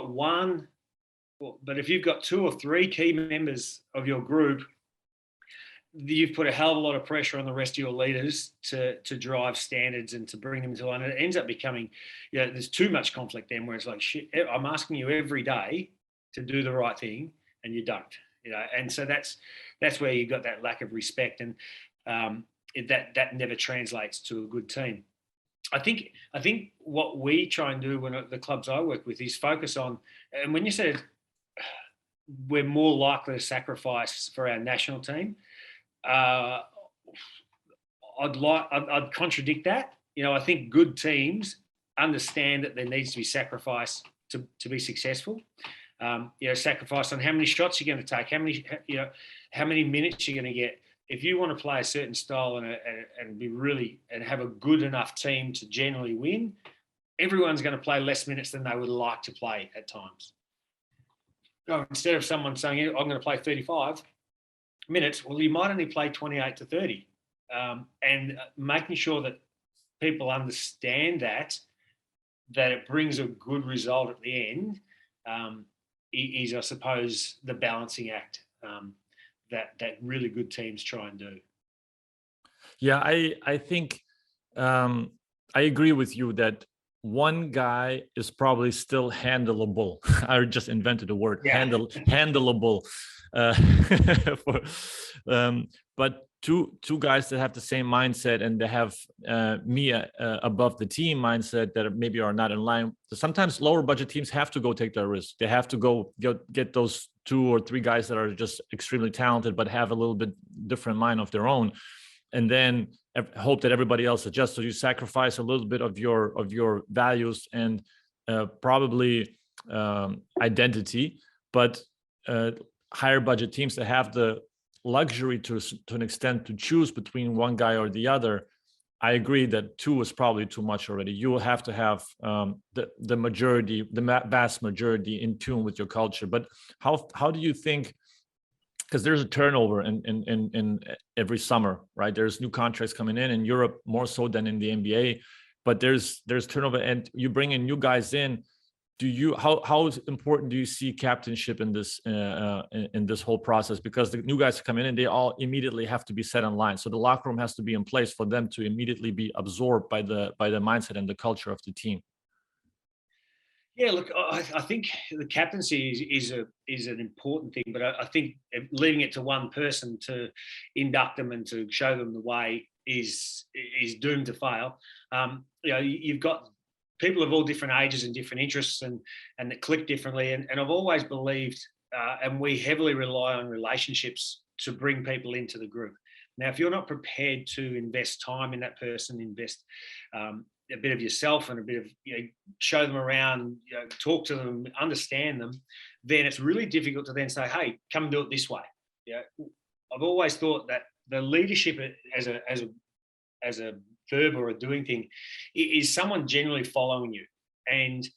one, but if you've got 2 or 3 key members of your group you've put a hell of a lot of pressure on the rest of your leaders to drive standards and to bring them to line. And it ends up becoming, there's too much conflict then, where it's like, shit, I'm asking you every day to do the right thing and you don't, and so that's where you got that lack of respect, and that never translates to a good team. I think what we try and do when the clubs I work with is focus on, and when you said we're more likely to sacrifice for our national team, I'd contradict that. I think good teams understand that there needs to be sacrifice to be successful. Sacrifice on how many shots you're going to take, how many minutes you're going to get. If you want to play a certain style and be really and have a good enough team to generally win, everyone's going to play less minutes than they would like to play at times. Instead of someone saying, I'm going to play 35 minutes, well, you might only play 28 to 30. And making sure that people understand that it brings a good result at the end is, I suppose, the balancing act that really good teams try and do. Yeah, I think I agree with you that one guy is probably still handleable. I just invented a word, handleable. But two guys that have the same mindset and they have me above the team mindset that maybe are not in line. Sometimes lower budget teams have to go take their risk. They have to go get those 2 or 3 guys that are just extremely talented but have a little bit different mind of their own, and then hope that everybody else adjusts. So you sacrifice a little bit of your values and probably identity, but higher budget teams that have the luxury to an extent to choose between one guy or the other, I agree that 2 is probably too much already. You will have to have the majority, the vast majority in tune with your culture. But how do you think, because there's a turnover in every summer, right? There's new contracts coming in Europe more so than in the NBA, but there's turnover, and you bring in new guys in. How important do you see captainship in this whole process? Because the new guys come in and they all immediately have to be set in line. So the locker room has to be in place for them to immediately be absorbed by the mindset and the culture of the team. Yeah, look, I think the captaincy is an important thing, but I think leaving it to one person to induct them and to show them the way is doomed to fail. You've got people of all different ages and different interests and that click differently. And I've always believed, and we heavily rely on relationships to bring people into the group. Now, if you're not prepared to invest time in that person, invest a bit of yourself and a bit of, show them around, talk to them, understand them, then it's really difficult to then say, hey, come and do it this way. I've always thought that the leadership as a verb or a doing thing is someone generally following you, and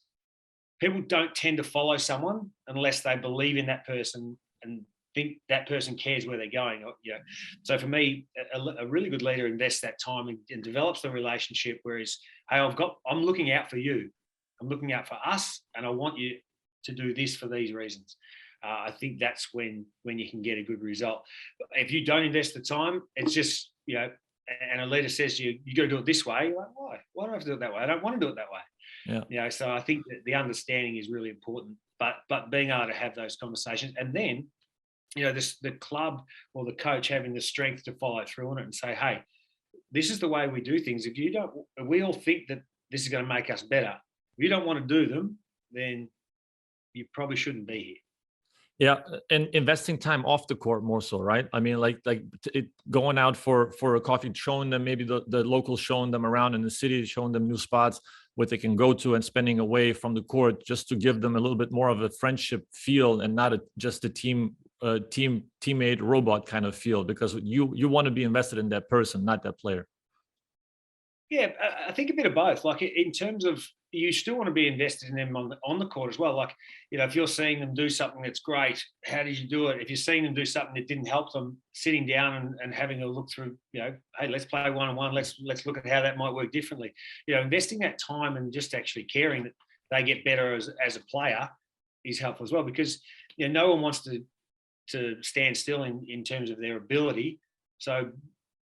people don't tend to follow someone unless they believe in that person and think that person cares where they're going. So for me, a really good leader invests that time and develops the relationship, whereas, hey, I'm looking out for you, I'm looking out for us, and I want you to do this for these reasons. I think that's when you can get a good result. If you don't invest the time, it's just, and a leader says to you, you got to do it this way. You're like, why? Why do I have to do it that way? I don't want to do it that way. Yeah. So I think that the understanding is really important, but being able to have those conversations, and then, the club or the coach having the strength to follow through on it and say, hey, this is the way we do things. If we all think that this is going to make us better. If you don't want to do them, then you probably shouldn't be here. Yeah, and investing time off the court more so, right? I mean, going out for a coffee, showing them maybe the locals, showing them around in the city, showing them new spots where they can go to, and spending away from the court just to give them a little bit more of a friendship feel and not just a teammate robot kind of feel, because you want to be invested in that person, not that player. Yeah, I think a bit of both. Like, in terms of, you still want to be invested in them on the court as well. Like, if you're seeing them do something that's great, how did you do it? If you're seeing them do something that didn't help them, sitting down and having a look through, hey, let's play one-on-one. Let's look at how that might work differently. Investing that time and just actually caring that they get better as a player is helpful as well, because no one wants to stand still in terms of their ability. So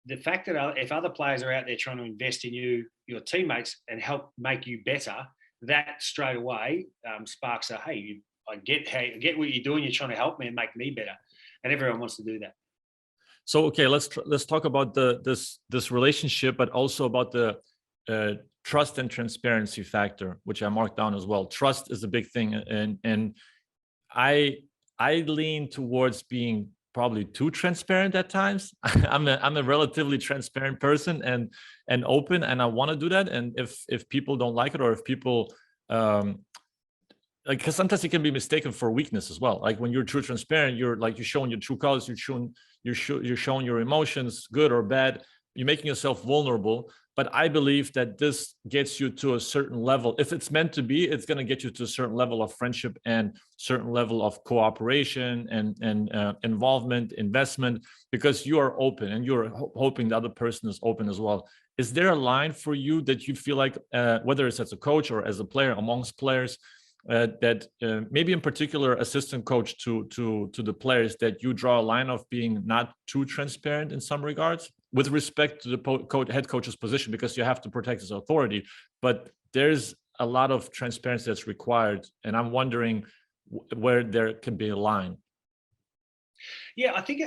the fact that if other players are out there trying to invest in you, your teammates, and help make you better, that straight away sparks a, hey, I get what you're doing. You're trying to help me and make me better, and everyone wants to do that. So okay, let's talk about this relationship, but also about the trust and transparency factor, which I marked down as well. Trust is a big thing, and I lean towards being probably too transparent at times. I'm a relatively transparent person and open, and I want to do that. And if people don't like it, or if people like, because sometimes it can be mistaken for weakness as well. Like when you're true transparent, you're showing your true colors, you're showing your emotions, good or bad. You're making yourself vulnerable. But I believe that this gets you to a certain level. If it's meant to be, it's going to get you to a certain level of friendship and certain level of cooperation and involvement, investment, because you are open and you're hoping the other person is open as well. Is there a line for you that you feel like, whether it's as a coach or as a player, amongst players, that maybe in particular assistant coach to the players, that you draw a line of being not too transparent in some regards with respect to the head coach's position, because you have to protect his authority, but there's a lot of transparency that's required, and I'm wondering where there can be a line. Yeah, I think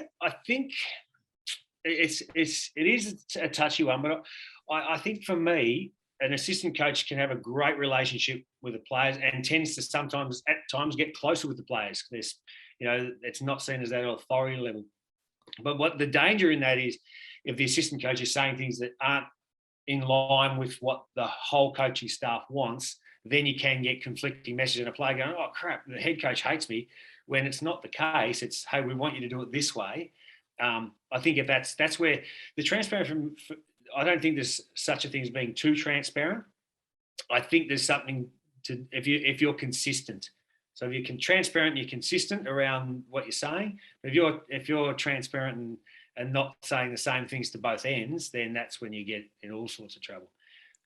it is a touchy one, but I think for me, an assistant coach can have a great relationship with the players and tends to sometimes at times get closer with the players. There's, it's not seen as that authority level. But what the danger in that is, if the assistant coach is saying things that aren't in line with what the whole coaching staff wants, then you can get conflicting messages and a player going, oh crap, the head coach hates me, when it's not the case. It's, hey, we want you to do it this way. I think if that's where the transparent I don't think there's such a thing as being too transparent. I think there's something to, if you're consistent. So if you're transparent and you're consistent around what you're saying, if you're transparent and not saying the same things to both ends, then that's when you get in all sorts of trouble.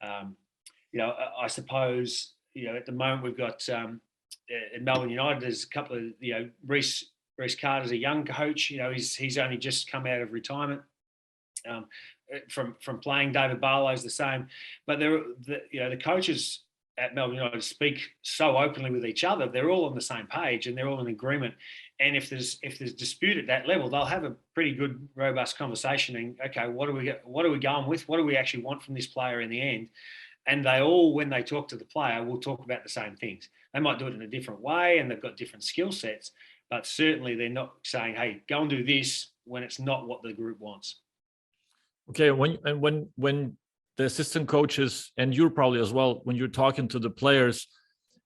I suppose, at the moment we've got in Melbourne United, there's a couple of, Reece Carter's a young coach. He's only just come out of retirement from playing. David Barlow's the same, but the coaches at Melbourne United speak so openly with each other. They're all on the same page and they're all in agreement. And if there's dispute at that level, they'll have a pretty good, robust conversation. And okay, what are we going with? What do we actually want from this player in the end? And they all, when they talk to the player, will talk about the same things. They might do it in a different way, and they've got different skill sets, but certainly they're not saying, "Hey, go and do this," when it's not what the group wants. Okay, when the assistant coaches, and you're probably as well, when you're talking to the players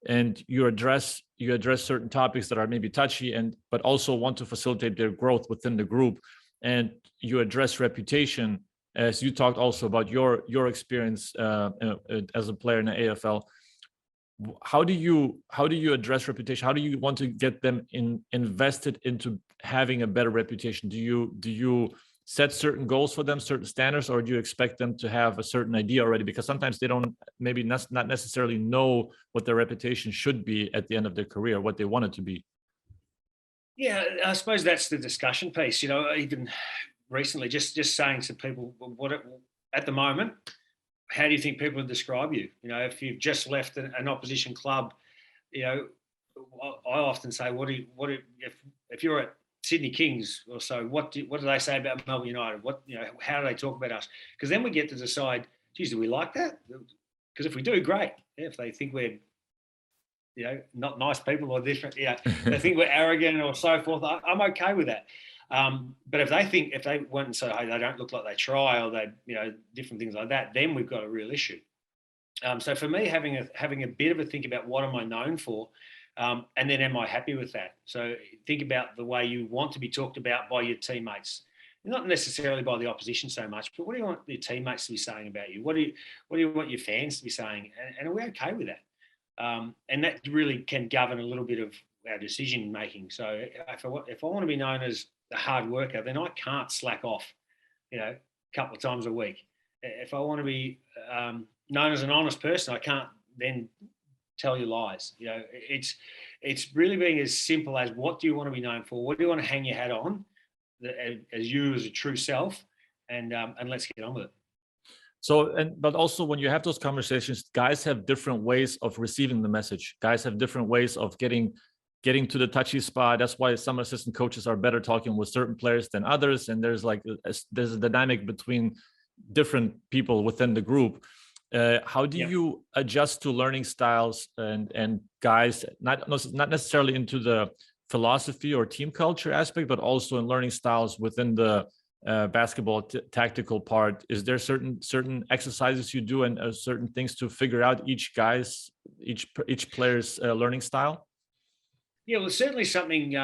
and you address certain topics that are maybe touchy, but also want to facilitate their growth within the group, and you address reputation, as you talked also about your experience as a player in the AFL. How do you address reputation? How do you want to get them invested into having a better reputation? Do you set certain goals for them, certain standards, or do you expect them to have a certain idea already? Because sometimes they don't, maybe not necessarily know what their reputation should be at the end of their career, what they want it to be. Yeah, I suppose that's the discussion piece. Even recently, just saying to people, at the moment, how do you think people would describe you? If you've just left an opposition club, I often say, if you're at Sydney Kings or so, what do they say about Melbourne United? How do they talk about us? Because then we get to decide, geez, do we like that? Because if we do, great. Yeah, if they think we're, not nice people or different, they think we're arrogant or so forth, I'm okay with that. But if they went and said, hey, they don't look like they try, or they, different things like that, then we've got a real issue. So for me, having a bit of a think about what am I known for, and then am I happy with that? So think about the way you want to be talked about by your teammates, not necessarily by the opposition so much, but what do you want your teammates to be saying about you? What do you want your fans to be saying? And are we okay with that? And that really can govern a little bit of our decision making. So if I want to be known as a hard worker, then I can't slack off, a couple of times a week. If I want to be known as an honest person, I can't then tell you lies. It's really being as simple as, what do you want to be known for? What do you want to hang your hat on? as you as a true self, and let's get on with it. So, but also when you have those conversations, guys have different ways of receiving the message. Guys have different ways of getting to the touchy spot. That's why some assistant coaches are better talking with certain players than others. And there's a dynamic between different people within the group. How do you adjust to learning styles and guys, not necessarily into the philosophy or team culture aspect, but also in learning styles within the basketball tactical part? Is there certain exercises you do and certain things to figure out each player's learning style? Yeah, well, certainly something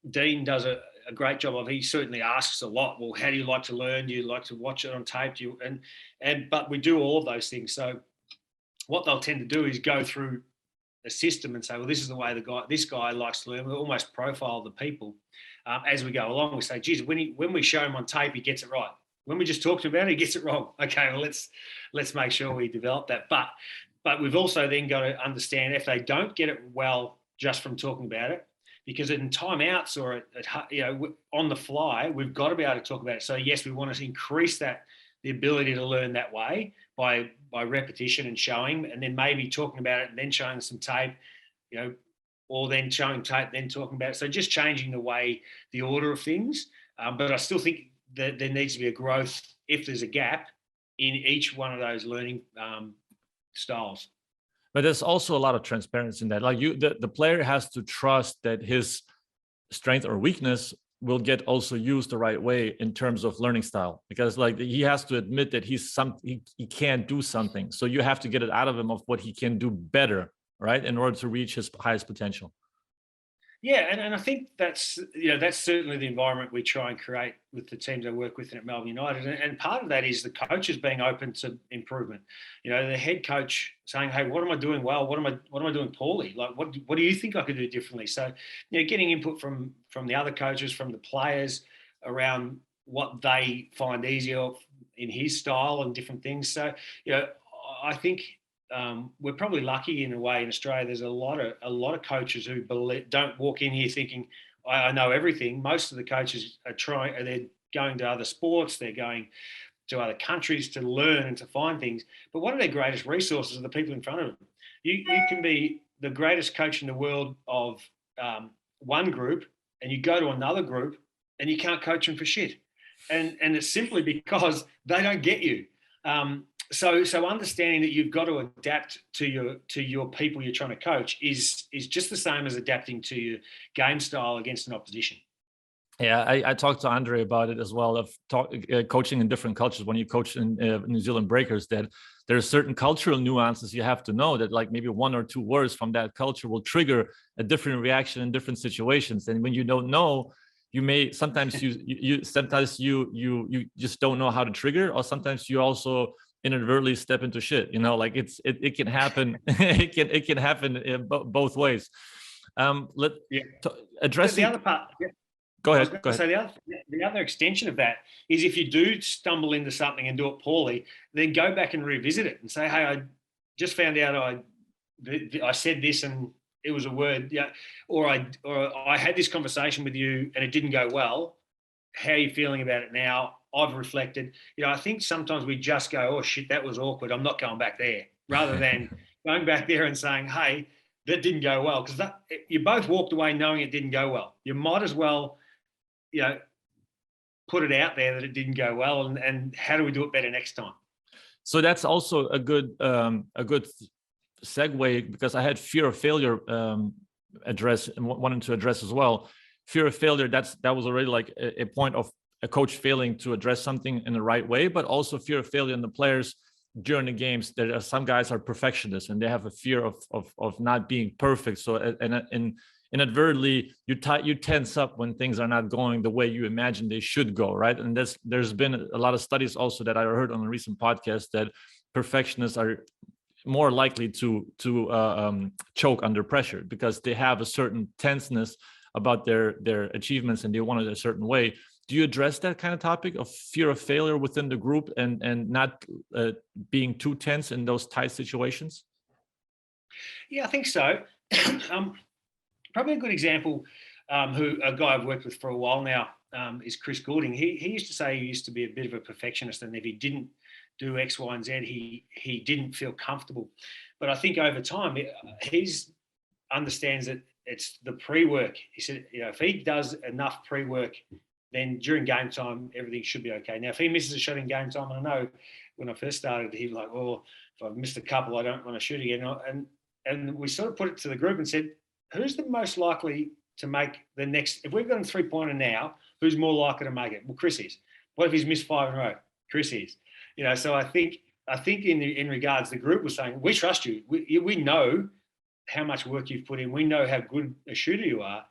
Dean does a great job of. He certainly asks a lot. Well, how do you like to learn? Do you like to watch it on tape? But we do all of those things. So what they'll tend to do is go through a system and say, well, this is the way this guy likes to learn. We almost profile the people as we go along. We say, geez, when we show him on tape, he gets it right. When we just talk to him about it, he gets it wrong. Okay, well, let's make sure we develop that. But we've also then got to understand if they don't get it well just from talking about it, because in timeouts or on the fly, we've got to be able to talk about it. So yes, we want to increase the ability to learn that way by repetition and showing, and then maybe talking about it and then showing some tape, or then showing tape, then talking about it. So just changing the order of things. But I still think that there needs to be a growth if there's a gap in each one of those learning styles. But there's also a lot of transparency in that. Like the player has to trust that his strength or weakness will get also used the right way in terms of learning style, because like he has to admit that he can't do something. So you have to get it out of him of what he can do better, right, in order to reach his highest potential. Yeah, and I think that's certainly the environment we try and create with the teams I work with at Melbourne United, and part of that is the coaches being open to improvement. The head coach saying, "Hey, what am I doing well? What am I doing poorly? Like, what do you think I could do differently?" So, getting input from the other coaches, from the players around what they find easier in his style and different things. So, I think. We're probably lucky in a way in Australia. There's a lot of coaches who don't walk in here thinking I know everything. Most of the coaches they're going to other sports, they're going to other countries to learn and to find things. But one of their greatest resources are the people in front of them. You can be the greatest coach in the world of one group, and you go to another group and you can't coach them for shit, and it's simply because they don't get you. So understanding that you've got to adapt to your people you're trying to coach is just the same as adapting to your game style against an opposition. Yeah, I talked to Andre about it as well, of coaching in different cultures. When you coach in New Zealand Breakers, that there's certain cultural nuances you have to know, that like maybe one or two words from that culture will trigger a different reaction in different situations. And when you don't know, you may sometimes you just don't know how to trigger, or sometimes you also inadvertently step into shit. Like it can happen. it can happen in both ways. Addressing the other part. Yeah. Go ahead. So the other extension of that is, if you do stumble into something and do it poorly, then go back and revisit it and say, "Hey, I just found out I said this and it was a word, or I had this conversation with you and it didn't go well. How are you feeling about it now? I've reflected." I think sometimes we just go, "Oh shit, that was awkward. I'm not going back there," rather than going back there and saying, "Hey, that didn't go well," because you both walked away knowing it didn't go well. You might as well, put it out there that it didn't go well, and how do we do it better next time? So that's also a good segue, because I had fear of failure wanting to address as well. Fear of failure, that was already like a point of a coach failing to address something in the right way, but also fear of failure in the players during the games. There are some guys are perfectionists and they have a fear of not being perfect. So and inadvertently you tense up when things are not going the way you imagine they should go, right? And there's been a lot of studies also that I heard on a recent podcast that perfectionists are more likely to choke under pressure, because they have a certain tenseness about their achievements and they want it a certain way. Do you address that kind of topic of fear of failure within the group and not being too tense in those tight situations? Yeah, I think so. Probably a good example, a guy I've worked with for a while now, is Chris Goulding. He used to say he used to be a bit of a perfectionist, and if he didn't do X, Y, and Z, he didn't feel comfortable. But I think over time, he's understands that it's the pre-work. He said, if he does enough pre-work, then during game time, everything should be okay. Now, if he misses a shot in game time, and I know when I first started, he was like, oh, if I've missed a couple, I don't want to shoot again. And we sort of put it to the group and said, who's the most likely to make the next, if we've got a three-pointer now, who's more likely to make it? Well, Chris is. What if he's missed 5 in a row? Chris is. So I think in regards, the group was saying, we trust you. We know how much work you've put in. We know how good a shooter you are.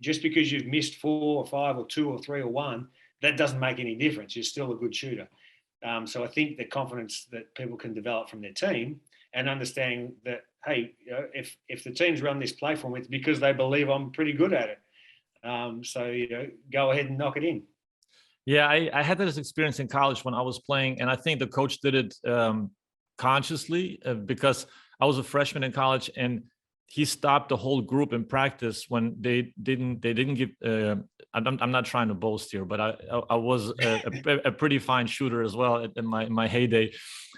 Just because you've missed 4 or 5 or 2 or 3 or 1, that doesn't make any difference. You're still a good shooter. So I think the confidence that people can develop from their team and understanding that, hey, if the team's run this play for me, it's because they believe I'm pretty good at it. So go ahead and knock it in. Yeah, I had this experience in college when I was playing, and I think the coach did it consciously because I was a freshman in college, and he stopped the whole group in practice when they didn't give. I'm not trying to boast here, but I was a pretty fine shooter as well in my heyday.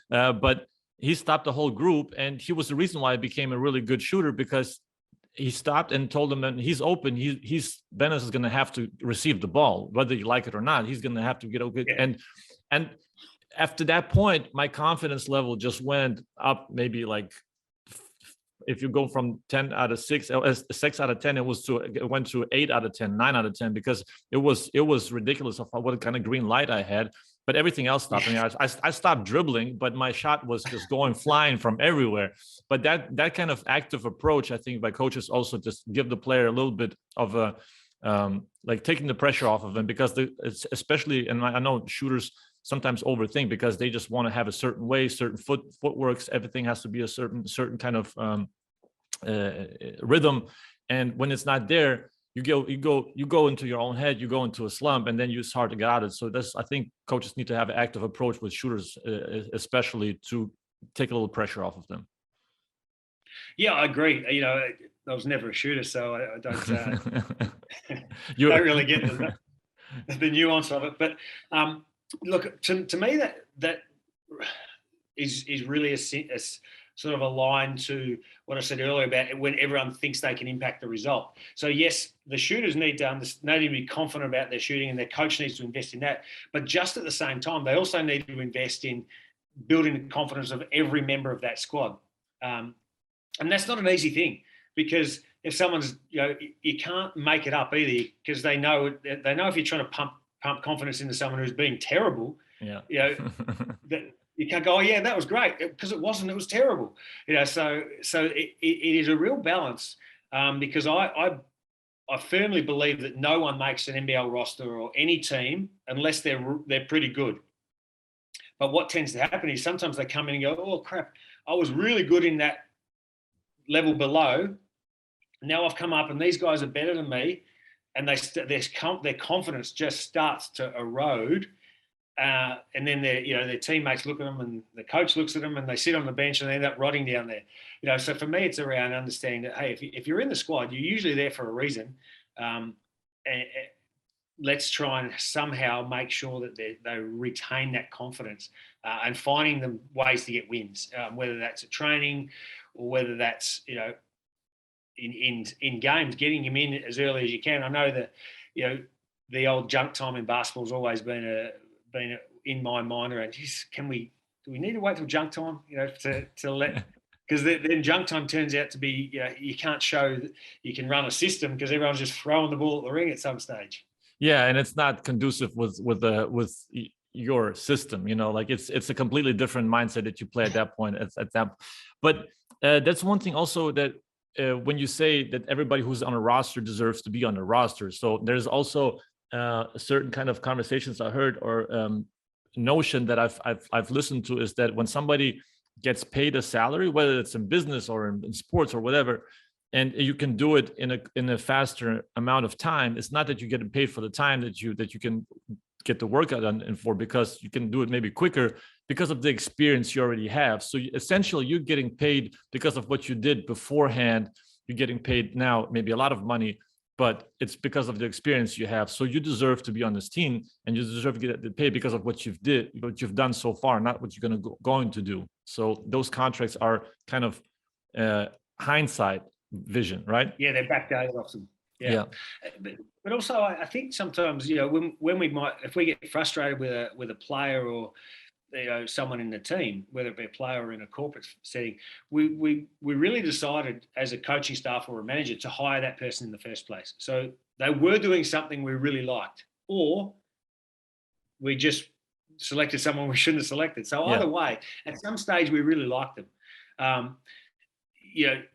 But he stopped the whole group, and he was the reason why I became a really good shooter, because he stopped and told them that he's open. Benes is going to have to receive the ball, whether you like it or not. He's going to have to get okay. Yeah. And after that point, my confidence level just went up. Maybe like, if you go from 10 out of 6, 6 out of 10, it went to 8 out of 10, 9 out of 10, because it was ridiculous of what kind of green light I had. But everything else stopped. I stopped dribbling, but my shot was just going flying from everywhere. But that kind of active approach, I think, by coaches also just give the player a little bit of a like taking the pressure off of them, because it's especially, and I know shooters sometimes overthink because they just want to have a certain way, certain footworks. Everything has to be a certain kind of rhythm, and when it's not there, you go into your own head, you go into a slump, and then it's hard to get out of it. So I think coaches need to have an active approach with shooters, especially to take a little pressure off of them. Yeah, I agree. I was never a shooter, so I don't you don't really get the nuance of it. But look, to me, that is really a sort of aligned to what I said earlier about when everyone thinks they can impact the result. So yes, the shooters need to be confident about their shooting, and their coach needs to invest in that. But just at the same time, they also need to invest in building the confidence of every member of that squad. And that's not an easy thing, because if someone's, you can't make it up either, because they know if you're trying to pump confidence into someone who's being terrible, that you can't go, oh yeah, that was great, because it wasn't. It was terrible. So it is a real balance, because I firmly believe that no one makes an NBL roster or any team unless they're pretty good. But what tends to happen is sometimes they come in and go, oh crap, I was really good in that level below. Now I've come up and these guys are better than me, and their confidence just starts to erode. And then their teammates look at them, and the coach looks at them, and they sit on the bench and they end up rotting down there. So for me, it's around understanding that, hey, if you're in the squad, you're usually there for a reason. And let's try and somehow make sure that they retain that confidence, and finding them ways to get wins, whether that's at training or whether that's in games, getting them in as early as you can. I know that the old junk time in basketball has always been in my mind around, do we need to wait till junk time, to let, because then junk time turns out to be, you can't show that you can run a system because everyone's just throwing the ball at the ring at some stage. Yeah, and it's not conducive with your system, like it's a completely different mindset that you play at that point. But that's one thing also that when you say that everybody who's on a roster deserves to be on a roster. So there's also a certain kind of conversations I heard, or notion that I've listened to, is that when somebody gets paid a salary, whether it's in business or in sports or whatever, and you can do it in a faster amount of time, it's not that you get paid for the time that you can get the workout done and for, because you can do it maybe quicker because of the experience you already have. So essentially you're getting paid because of what you did beforehand. You're getting paid now maybe a lot of money but it's because of the experience you have. So you deserve to be on this team, and you deserve to get the pay because of what you've done so far, not what you're going to do. So those contracts are kind of hindsight vision, right? Yeah, they're backdated often. Yeah. But also, I think sometimes, when we might, if we get frustrated with a player or someone in the team, whether it be a player or in a corporate setting, we really decided as a coaching staff or a manager to hire that person in the first place. So they were doing something we really liked, or we just selected someone we shouldn't have selected. So either way, at some stage we really liked them.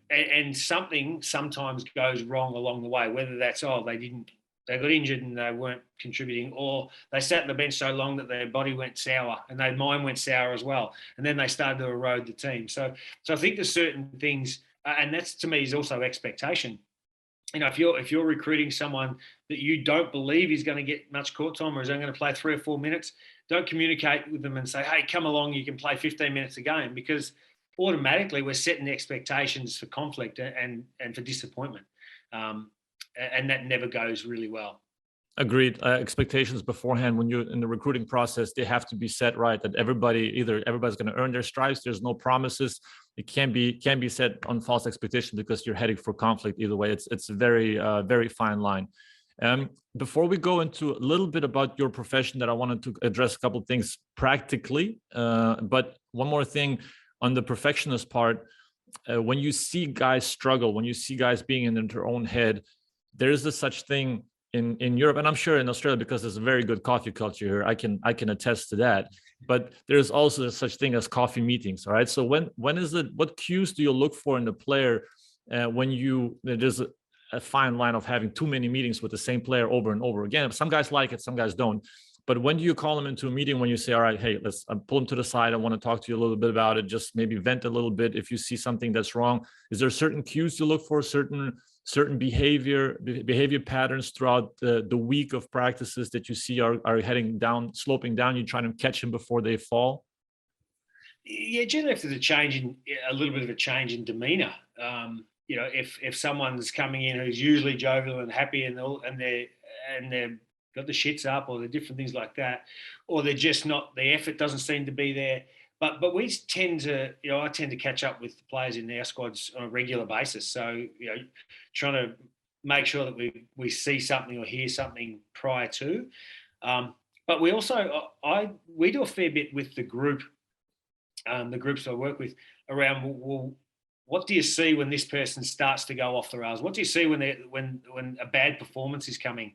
And something sometimes goes wrong along the way, whether that's, they got injured and they weren't contributing, or they sat on the bench so long that their body went sour and their mind went sour as well. And then they started to erode the team. So I think there's certain things, and that's, to me, is also expectation. If you're recruiting someone that you don't believe is going to get much court time or is only going to play 3 or 4 minutes, don't communicate with them and say, hey, come along, you can play 15 minutes a game, because automatically we're setting expectations for conflict and for disappointment. And that never goes really well. Agreed. Expectations beforehand when you're in the recruiting process, they have to be set right, that everybody's going to earn their stripes. There's no promises. It can't be set on false expectation, because you're heading for conflict either way. It's a very fine line. Before we go into a little bit about your profession, that I wanted to address a couple of things practically. But one more thing on the perfectionist part, when you see guys struggle, when you see guys being in their own head, there is this such thing in Europe, and I'm sure in Australia, because there's a very good coffee culture here. I can attest to that. But there's also such thing as coffee meetings. All right. So what cues do you look for in the player when there's a fine line of having too many meetings with the same player over and over again? Some guys like it, some guys don't. But when do you call them into a meeting, when you say, all right, hey, let's pull them to the side, I want to talk to you a little bit about it, just maybe vent a little bit if you see something that's wrong? Is there certain cues to look for, certain behavior patterns throughout the week of practices that you see are heading down, sloping down? You try to catch them before they fall? Yeah, generally if there's a little bit of a change in demeanor, if someone's coming in who's usually jovial and happy and they're got the shits up, or the different things like that, or they're just not, the effort doesn't seem to be there. But we tend to, I tend to catch up with the players in our squads on a regular basis. So, trying to make sure that we see something or hear something prior to. But we also, we do a fair bit with the group, the groups I work with, around, well, what do you see when this person starts to go off the rails? What do you see when a bad performance is coming?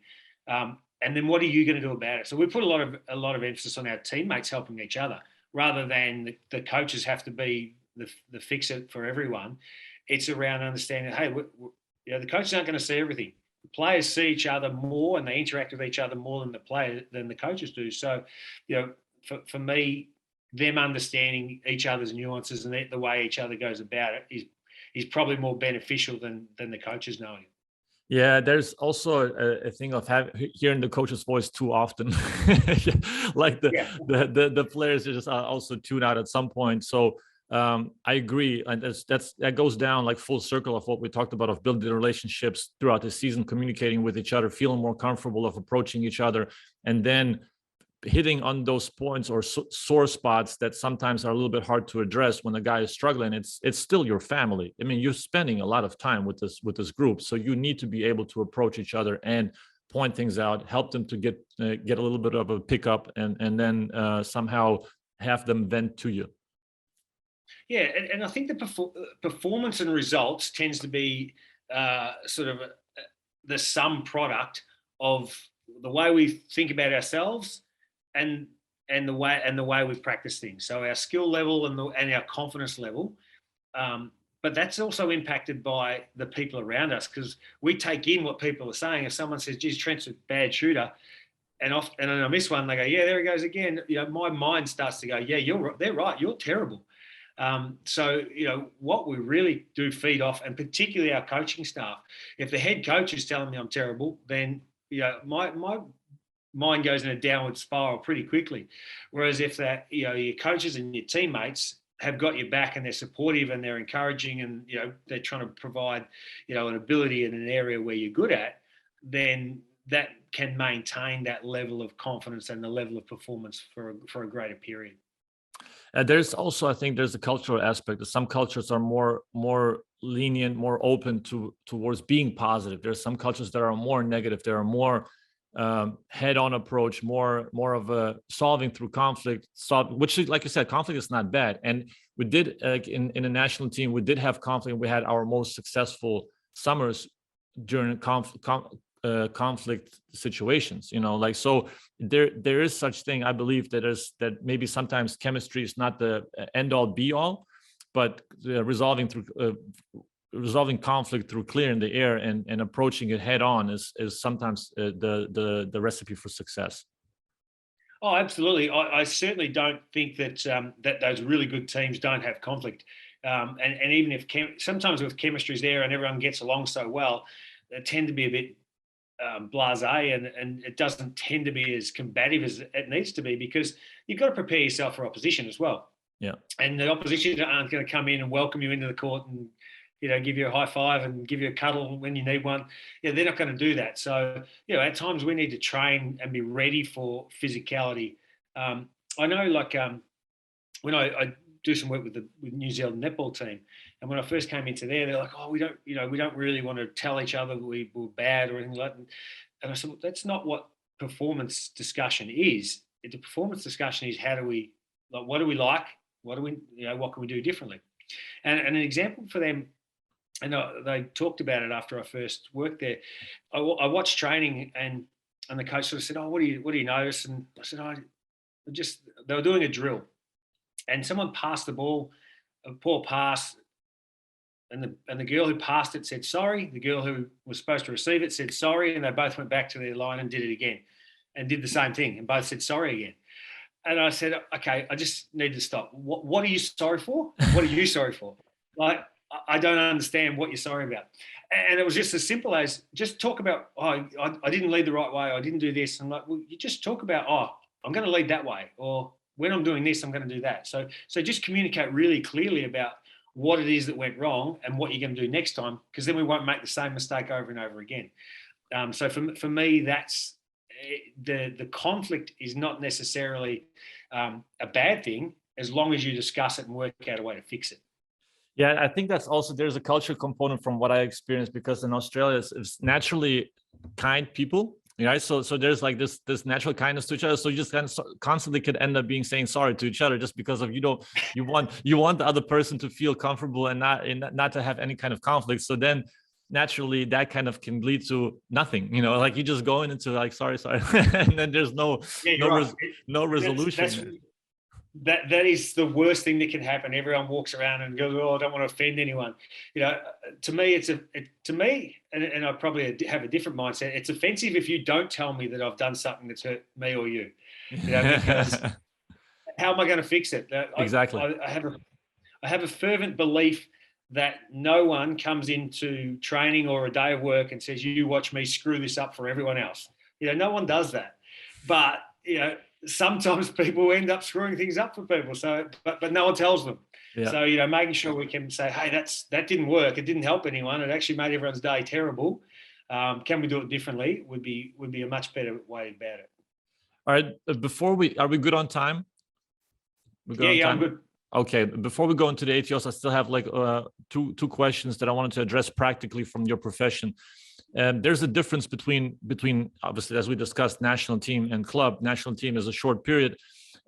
And then what are you going to do about it? So we put a lot of emphasis on our teammates helping each other, rather than the coaches have to be the fix-it for everyone. It's around understanding, hey, the coaches aren't going to see everything. The players see each other more, and they interact with each other more than the coaches do. So, for me, them understanding each other's nuances and the way each other goes about it is probably more beneficial than the coaches knowing. Yeah, there's also a thing of hearing the coach's voice too often. Like the players just also tune out at some point. So I agree, and that goes down like full circle of what we talked about, of building relationships throughout the season, communicating with each other, feeling more comfortable of approaching each other, and then hitting on those points or sore spots that sometimes are a little bit hard to address when a guy is struggling. It's still your family. I mean, you're spending a lot of time with this group, so you need to be able to approach each other and point things out, help them to get a little bit of a pickup, and then somehow have them vent to you. Yeah, and I think the performance and results tends to be sort of the sum product of the way we think about ourselves and the way we practice things. So our skill level and our confidence level, but that's also impacted by the people around us, because we take in what people are saying. If someone says, "Geez, Trent's a bad shooter," and I miss one, they go, "Yeah, there he goes again." My mind starts to go, "Yeah, they're right. You're terrible." So what we really do feed off, and particularly our coaching staff, if the head coach is telling me I'm terrible, then my mind goes in a downward spiral pretty quickly. Whereas if your coaches and your teammates have got your back and they're supportive and they're encouraging and they're trying to provide an ability in an area where you're good at, then that can maintain that level of confidence and the level of performance for a greater period. There's also, I think, there's a cultural aspect that some cultures are more lenient, more open towards being positive. There's some cultures that are more negative. There are more head-on approach, more of a solving through conflict. Which, like you said, conflict is not bad. And we did, like in a national team, we did have conflict. We had our most successful summers during conflict situations, like, so there is such thing. I believe that maybe sometimes chemistry is not the end all be all, but resolving conflict through clearing the air and approaching it head on is sometimes the recipe for success. Oh, absolutely. I certainly don't think that that those really good teams don't have conflict. And even if sometimes with chemistry's there and everyone gets along so well, they tend to be a bit blasé, and it doesn't tend to be as combative as it needs to be, because you've got to prepare yourself for opposition as well. Yeah. And the opposition aren't going to come in and welcome you into the court and give you a high five and give you a cuddle when you need one. Yeah, they're not going to do that. So, at times we need to train and be ready for physicality. I know, like, when I do some work with New Zealand netball team, and when I first came into there, they're like, "Oh, we don't really want to tell each other we were bad or anything like that." And I said, well, that's not what performance discussion is. The performance discussion is what do we like? What can we do differently? And an example for them, and they talked about it after I first worked there. I watched training, and the coach sort of said, "Oh, what do you notice?" And I said, they were doing a drill, and someone passed the ball, a poor pass, and the girl who passed it said sorry. The girl who was supposed to receive it said sorry, and they both went back to their line and did it again, and did the same thing, and both said sorry again. And I said, okay, I just need to stop. What are you sorry for? What are you sorry for? Like, I don't understand what you're sorry about. And it was just as simple as, just talk about, I didn't lead the right way. I didn't do this. I'm like, well, you just talk about, I'm going to lead that way. Or when I'm doing this, I'm going to do that. So just communicate really clearly about what it is that went wrong and what you're going to do next time, because then we won't make the same mistake over and over again. So for me, that's the conflict is not necessarily a bad thing, as long as you discuss it and work out a way to fix it. Yeah, I think that's also, there's a cultural component from what I experienced, because in Australia it's naturally kind people, right? So there's like this natural kindness to each other. So you just kind of constantly could end up saying sorry to each other, just because of you want the other person to feel comfortable and not to have any kind of conflict. So then naturally that kind of can lead to nothing, like you just going into like sorry, and then there's no resolution. That is the worst thing that can happen. Everyone walks around and goes, "Oh, I don't want to offend anyone." To me, and I probably have a different mindset. It's offensive if you don't tell me that I've done something that's hurt me or you. Because how am I going to fix it? Exactly. I have a fervent belief that no one comes into training or a day of work and says, "You watch me screw this up for everyone else." No one does that. But sometimes people end up screwing things up for people. So, but no one tells them. Yeah. So, making sure we can say, "Hey, that didn't work. It didn't help anyone. It actually made everyone's day terrible. Can we do it differently?" Would be a much better way about it. All right. Are we good on time? Yeah, I'm good. Okay. Before we go into the ATOs, I still have like two questions that I wanted to address practically from your profession. There's a difference between obviously, as we discussed, national team and club. National team is a short period,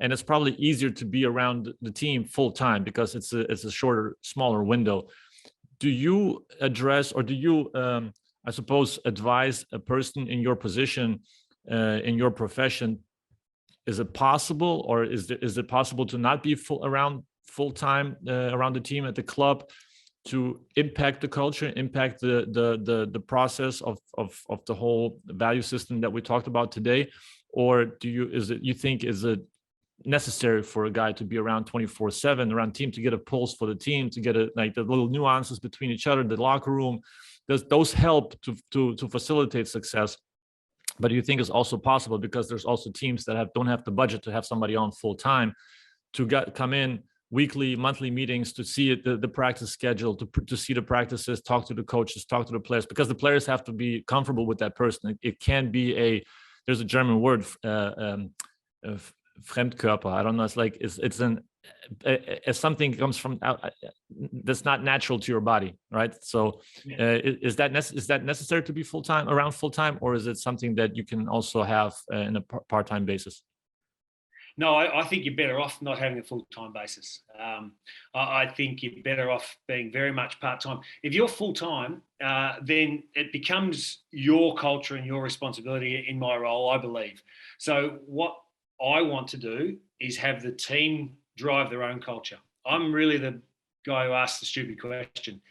and it's probably easier to be around the team full time because it's a shorter, smaller window. Do you address, or do you, I suppose, advise a person in your position, in your profession? Is it possible, or is it possible to not be full time around the team at the club, to impact the culture, impact the process of the whole value system that we talked about today? Or is it necessary for a guy to be around 24/7 around team, to get a pulse for the team, to get the little nuances between each other, the locker room? Those help to facilitate success. But do you think it's also possible, because there's also teams that don't have the budget to have somebody on full time, to come in weekly, monthly meetings to see it, the practice schedule, to see the practices, talk to the coaches, talk to the players, because the players have to be comfortable with that person. It can't be there's a German word, Fremdkörper. I don't know. It's like as something comes from that's not natural to your body, right? So is that necessary to be around full time, or is it something that you can also have in a part-time basis? No, I think you're better off not having a full-time basis. I think you're better off being very much part-time. If you're full-time, then it becomes your culture and your responsibility in my role, I believe. So what I want to do is have the team drive their own culture. I'm really the guy who asks the stupid question.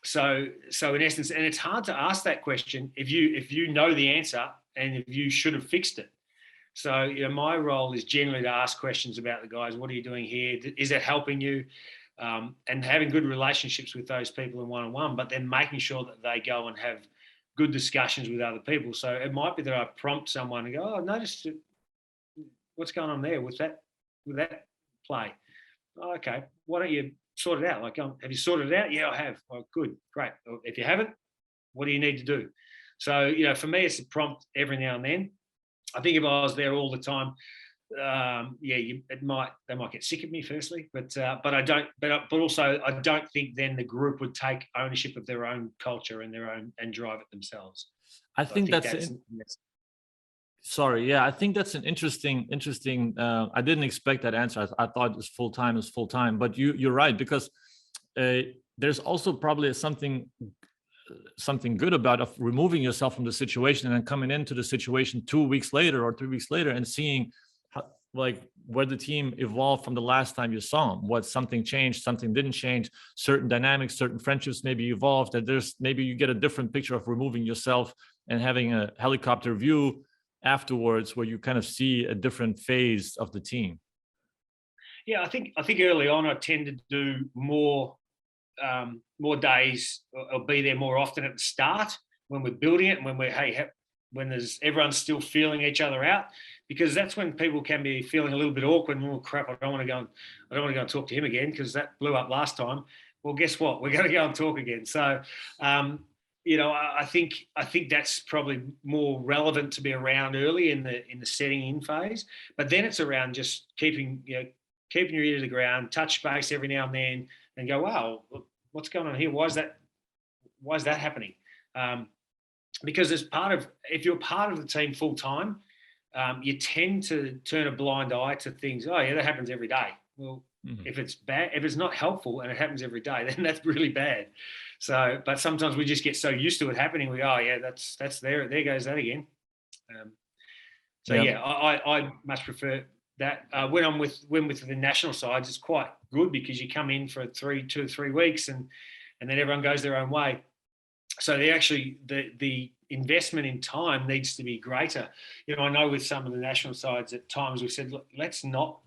So in essence, and it's hard to ask that question if you know the answer and if you should have fixed it. So, my role is generally to ask questions about the guys. What are you doing here? Is it helping you? And having good relationships with those people in one-on-one, but then making sure that they go and have good discussions with other people. So it might be that I prompt someone and go, "Oh, I noticed what's going on there with that play. Oh, okay, why don't you sort it out? Like, have you sorted it out? Yeah, I have. Oh, good, great. Well, if you haven't, what do you need to do?" So, for me, it's a prompt every now and then. I think if I was there all the time, they might get sick of me firstly, but I don't. But also, I don't think then the group would take ownership of their own culture and drive it themselves. I think that's sorry, yeah, I think that's an interesting. I didn't expect that answer. I thought it was full time, but you're right, because there's also probably something good about of removing yourself from the situation and then coming into the situation 2 weeks later or 3 weeks later and seeing where the team evolved from the last time you saw them. What something changed, something didn't change, certain dynamics, certain friendships maybe evolved, that maybe you get a different picture of removing yourself and having a helicopter view afterwards where you kind of see a different phase of the team. Yeah, I think early on I tended to do more days or be there more often at the start when we're building it and when everyone's still feeling each other out, because that's when people can be feeling a little bit awkward and, "Oh crap, I don't want to go and talk to him again because that blew up last time." Well, guess what? We're going to go and talk again. So, I think that's probably more relevant to be around early in the setting in phase. But then it's around just keeping your ear to the ground, touch base every now and then, and go, "Wow, what's going on here? Why is that happening?" Because if you're part of the team full time, you tend to turn a blind eye to things. Oh yeah, that happens every day. Well, if it's bad, if it's not helpful and it happens every day, then that's really bad. So, but sometimes we just get so used to it happening, we go, "Oh yeah, that's there goes that again." I much prefer that. When with the national sides, it's quite good because you come in for 2 to 3 weeks and then everyone goes their own way. So the investment in time needs to be greater. I know with some of the national sides at times we've said, "Look, let's not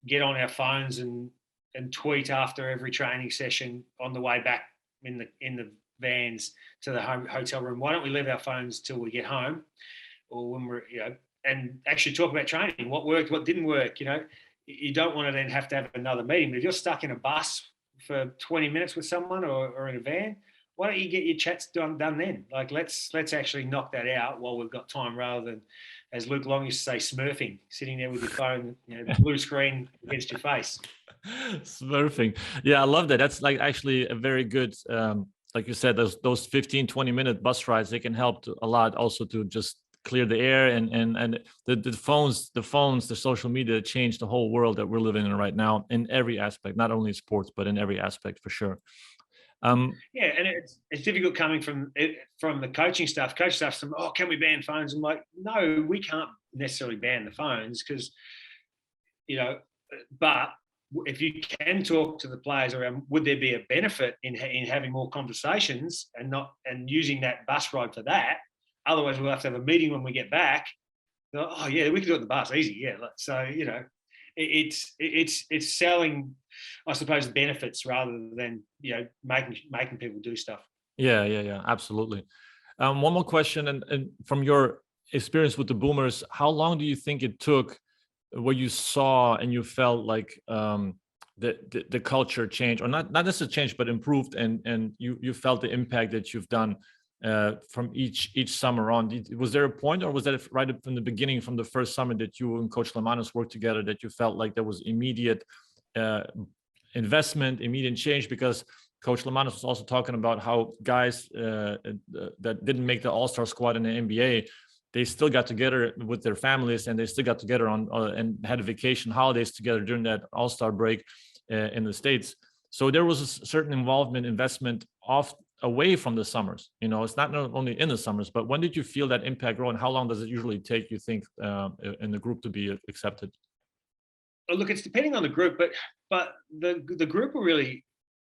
get on our phones and tweet after every training session on the way back in the vans to the hotel room. Why don't we leave our phones till we get home, or when we're and actually talk about training, what worked, what didn't work." You don't want to then have to have another meeting. But if you're stuck in a bus for 20 minutes with someone or in a van, why don't you get your chats done then? Like, let's actually knock that out while we've got time, rather than, as Luke Long used to say, smurfing, sitting there with your phone, blue screen against your face. Smurfing. Yeah, I love that. That's like actually a very good, like you said, those 15, 20-minute bus rides, they can help a lot also to just clear the air and the phones, the social media changed the whole world that we're living in right now in every aspect, not only sports, but in every aspect for sure. And it's difficult coming from the coaching staff. Coach staff's, "Oh, can we ban phones?" I'm like, no, we can't necessarily ban the phones because, but if you can talk to the players around, would there be a benefit in having more conversations and using that bus ride for that? Otherwise, we'll have to have a meeting when we get back. "Oh yeah, we can do it on the bus, easy." Yeah, so it's selling, I suppose, benefits rather than making people do stuff. Yeah, absolutely. One more question, and from your experience with the Boomers, how long do you think it took where you saw and you felt like the culture changed, or not necessarily changed, but improved, and you felt the impact that you've done from each summer on? Was there a point, or was that right from the beginning, from the first summer that you and Coach Lemanis worked together, that you felt like there was immediate investment, immediate change? Because Coach Lemanis was also talking about how guys that didn't make the All-Star squad in the NBA, they still got together with their families, and they still got together on and had vacation holidays together during that All-Star break in the States. So there was a certain involvement, investment away from the summers. It's not only in the summers, but when did you feel that impact grow, and how long does it usually take, you think, in the group to be accepted? Oh, look, it's depending on the group, but the group were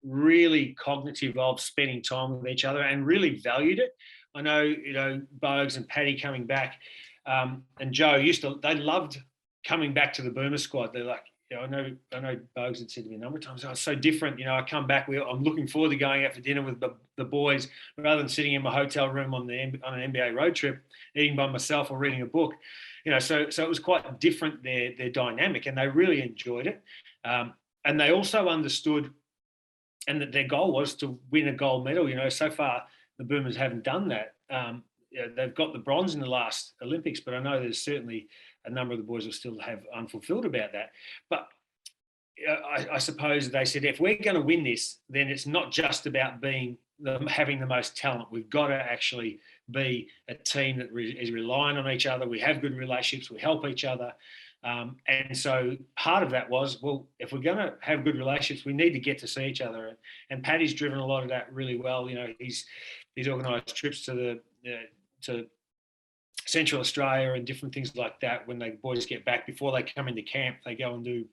really cognitive of spending time with each other and really valued it. I know, Bogues and Paddy coming back, and Joe they loved coming back to the Boomer squad. They're like, I know Bogues had said to me a number of times, "Oh, it's so different. I come back, I'm looking forward to going out for dinner with the boys rather than sitting in my hotel room on an NBA road trip, eating by myself or reading a book." So it was quite different, their dynamic, and they really enjoyed it. And they also understood, and that their goal was to win a gold medal. So far the Boomers haven't done that. They've got the bronze in the last Olympics, but I know there's certainly a number of the boys will still have unfulfilled about that. But I suppose they said, if we're going to win this, then it's not just about having the most talent. We've got to actually be a team that is relying on each other. We have good relationships. We help each other. And so part of that was, well, if we're going to have good relationships, we need to get to see each other. And Paddy's driven a lot of that really well. He's organised trips to Central Australia and different things like that. When the boys get back, before they come into camp, they go and do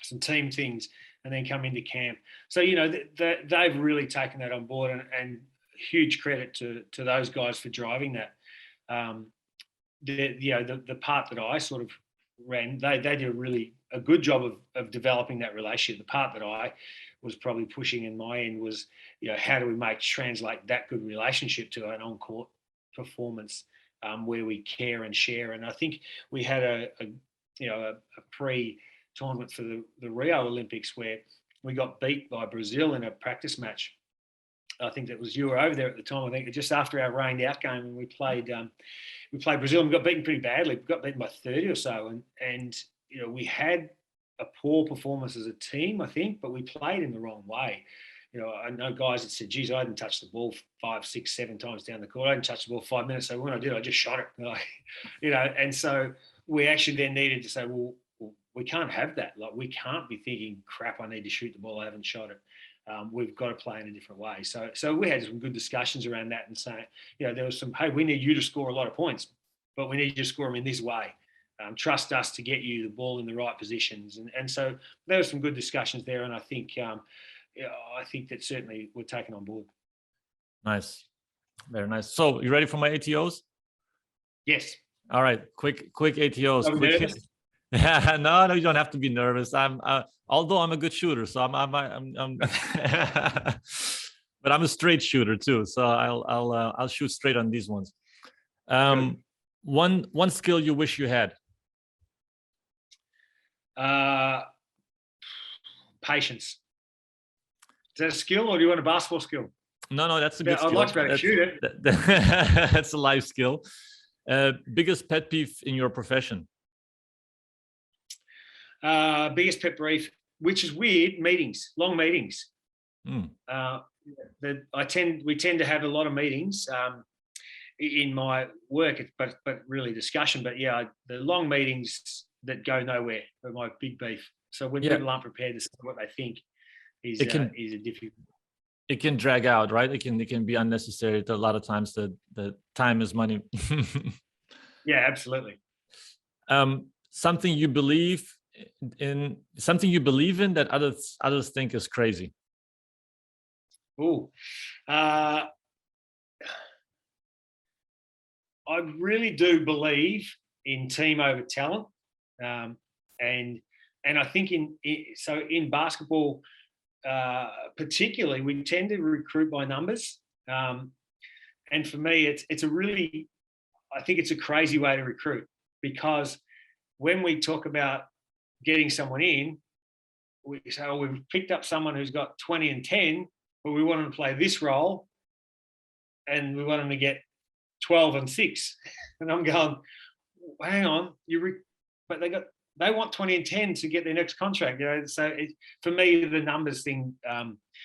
some team things and then come into camp. So, they've really taken that on board, and huge credit to those guys for driving that. The part that I sort of ran, they did a good job of developing that relationship. The part that I was probably pushing in my end was, how do we translate that good relationship to an on-court performance where we care and share. And I think we had a pre-tournament for the Rio Olympics where we got beat by Brazil in a practice match. I think you were over there at the time. I think just after our rained out game, and we played Brazil, and we got beaten pretty badly. We got beaten by 30 or so, and we had a poor performance as a team, I think, but we played in the wrong way. I know guys that said, "Geez, I hadn't touched the ball 5, 6, 7 times down the court. I hadn't touched the ball 5 minutes. So when I did, I just shot it." And so we actually then needed to say, well, we can't have that. Like, we can't be thinking, "Crap, I need to shoot the ball. I haven't shot it." We've got to play in a different way. So we had some good discussions around that, and saying, there was some, "Hey, we need you to score a lot of points, but we need you to score them in this way. Trust us to get you the ball in the right positions." And so there were some good discussions there, and I think that certainly we're taken on board. Nice, very nice. So you ready for my ATOs? Yes. All right, quick ATOs. No, you don't have to be nervous. Although I'm a good shooter, so I'm but I'm a straight shooter too. So I'll shoot straight on these ones. One skill you wish you had. Patience. Is that a skill, or do you want a basketball skill? No, that's a good skill. I'd like to be able to shoot it. That's a life skill. Biggest pet peeve in your profession? Biggest pet peeve, which is weird, meetings, long meetings. We tend to have a lot of meetings in my work, but really discussion. But yeah, the long meetings that go nowhere are my big beef. So when people aren't prepared to say what they think, is a difficult. It can drag out, right? It can be unnecessary. A lot of times the time is money. Yeah, absolutely. Something you believe in that others think is crazy. I really do believe in team over talent, and I think in basketball, particularly, we tend to recruit by numbers, and for me, I think it's a crazy way to recruit, because when we talk about getting someone in, we say, oh, we've picked up someone who's got 20 and 10, but we want them to play this role and we want them to get 12 and 6. And I'm going, hang on, but they want 20 and 10 to get their next contract. So for me, the numbers thing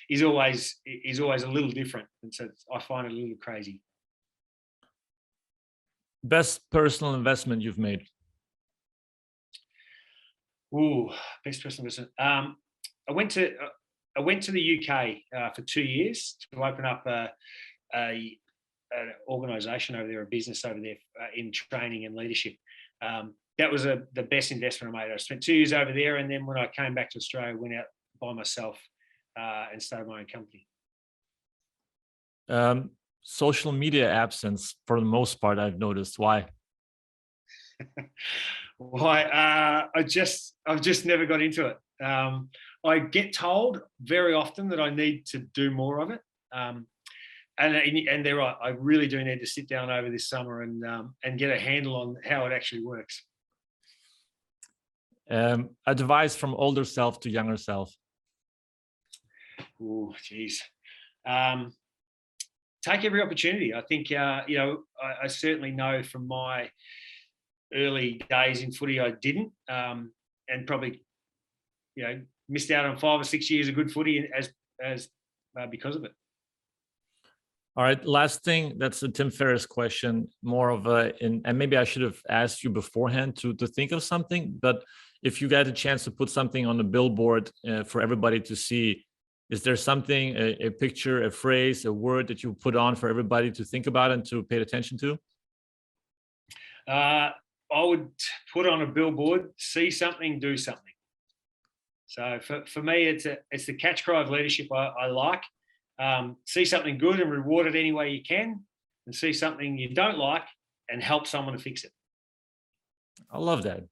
is always a little different, and so I find it a little crazy. Best personal investment you've made? Ooh, best personal investment. I went to the UK for 2 years to open up an organisation over there, a business over there in training and leadership. That was the best investment I made. I spent 2 years over there, and then when I came back to Australia, I went out by myself and started my own company. Social media absence for the most part, I've noticed. Why? Why? I've just never got into it. I get told very often that I need to do more of it. And they're right. I really do need to sit down over this summer and get a handle on how it actually works. Advice from older self to younger self. Oh, geez. Take every opportunity. I think, I certainly know from my early days in footy, I didn't, and probably, missed out on 5 or 6 years of good footy as because of it. All right, last thing, that's a Tim Ferriss question, more of and maybe I should have asked you beforehand to think of something, but if you got a chance to put something on the billboard for everybody to see, is there something, a picture, a phrase, a word that you put on for everybody to think about and to pay attention to? I would put on a billboard, see something, do something. So for me, it's the catch cry of leadership I like. See something good and reward it any way you can, and see something you don't like and help someone to fix it. I love that.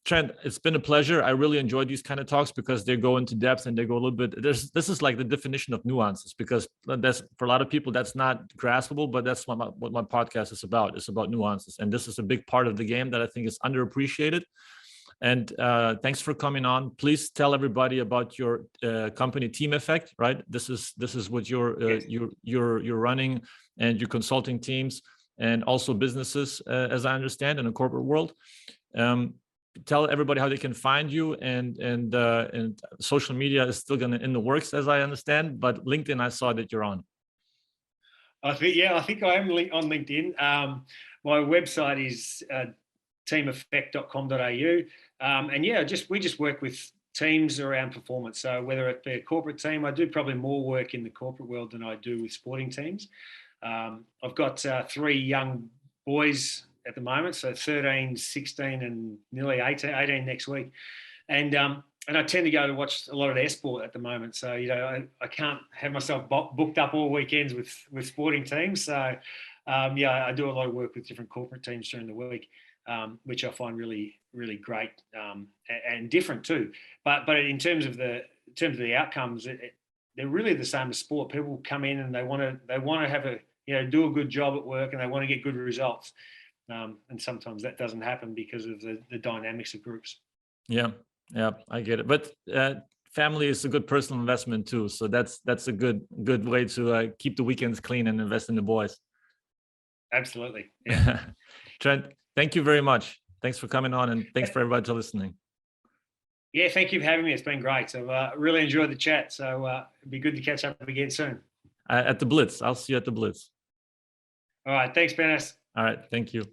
Trent, it's been a pleasure. I really enjoyed these kind of talks because they go into depth and they go a little bit. This is like the definition of nuances, because that's, for a lot of people, that's not graspable, but that's what my podcast is about. It's about nuances, and this is a big part of the game that I think is underappreciated. And thanks for coming on. Please tell everybody about your company, Team Effect. Right, this is what you're running, and your consulting teams, and also businesses, as I understand, in the corporate world. Tell everybody how they can find you, and social media is still in the works, as I understand, but LinkedIn, I saw that you're on. I think I am on LinkedIn. My website is teameffect.com.au. And we just work with teams around performance. So whether it be a corporate team, I do probably more work in the corporate world than I do with sporting teams. I've got 3 young boys at the moment, so 13, 16 and nearly 18 next week. And I tend to go to watch a lot of their sport at the moment. So, I can't have myself booked up all weekends with sporting teams. So, I do a lot of work with different corporate teams during the week. Which I find really, really great and different too. But in terms of the outcomes, they're really the same as sport. People come in and they want to have do a good job at work, and they want to get good results. And sometimes that doesn't happen because of the dynamics of groups. Yeah, I get it. But family is a good personal investment too. So that's a good way to keep the weekends clean and invest in the boys. Absolutely. Yeah. Trent, thank you very much. Thanks for coming on, and thanks for everybody listening. Yeah, thank you for having me. It's been great. So really enjoyed the chat. So it'd be good to catch up again soon. At the Blitz. I'll see you at the Blitz. All right. Thanks, Benes. All right. Thank you.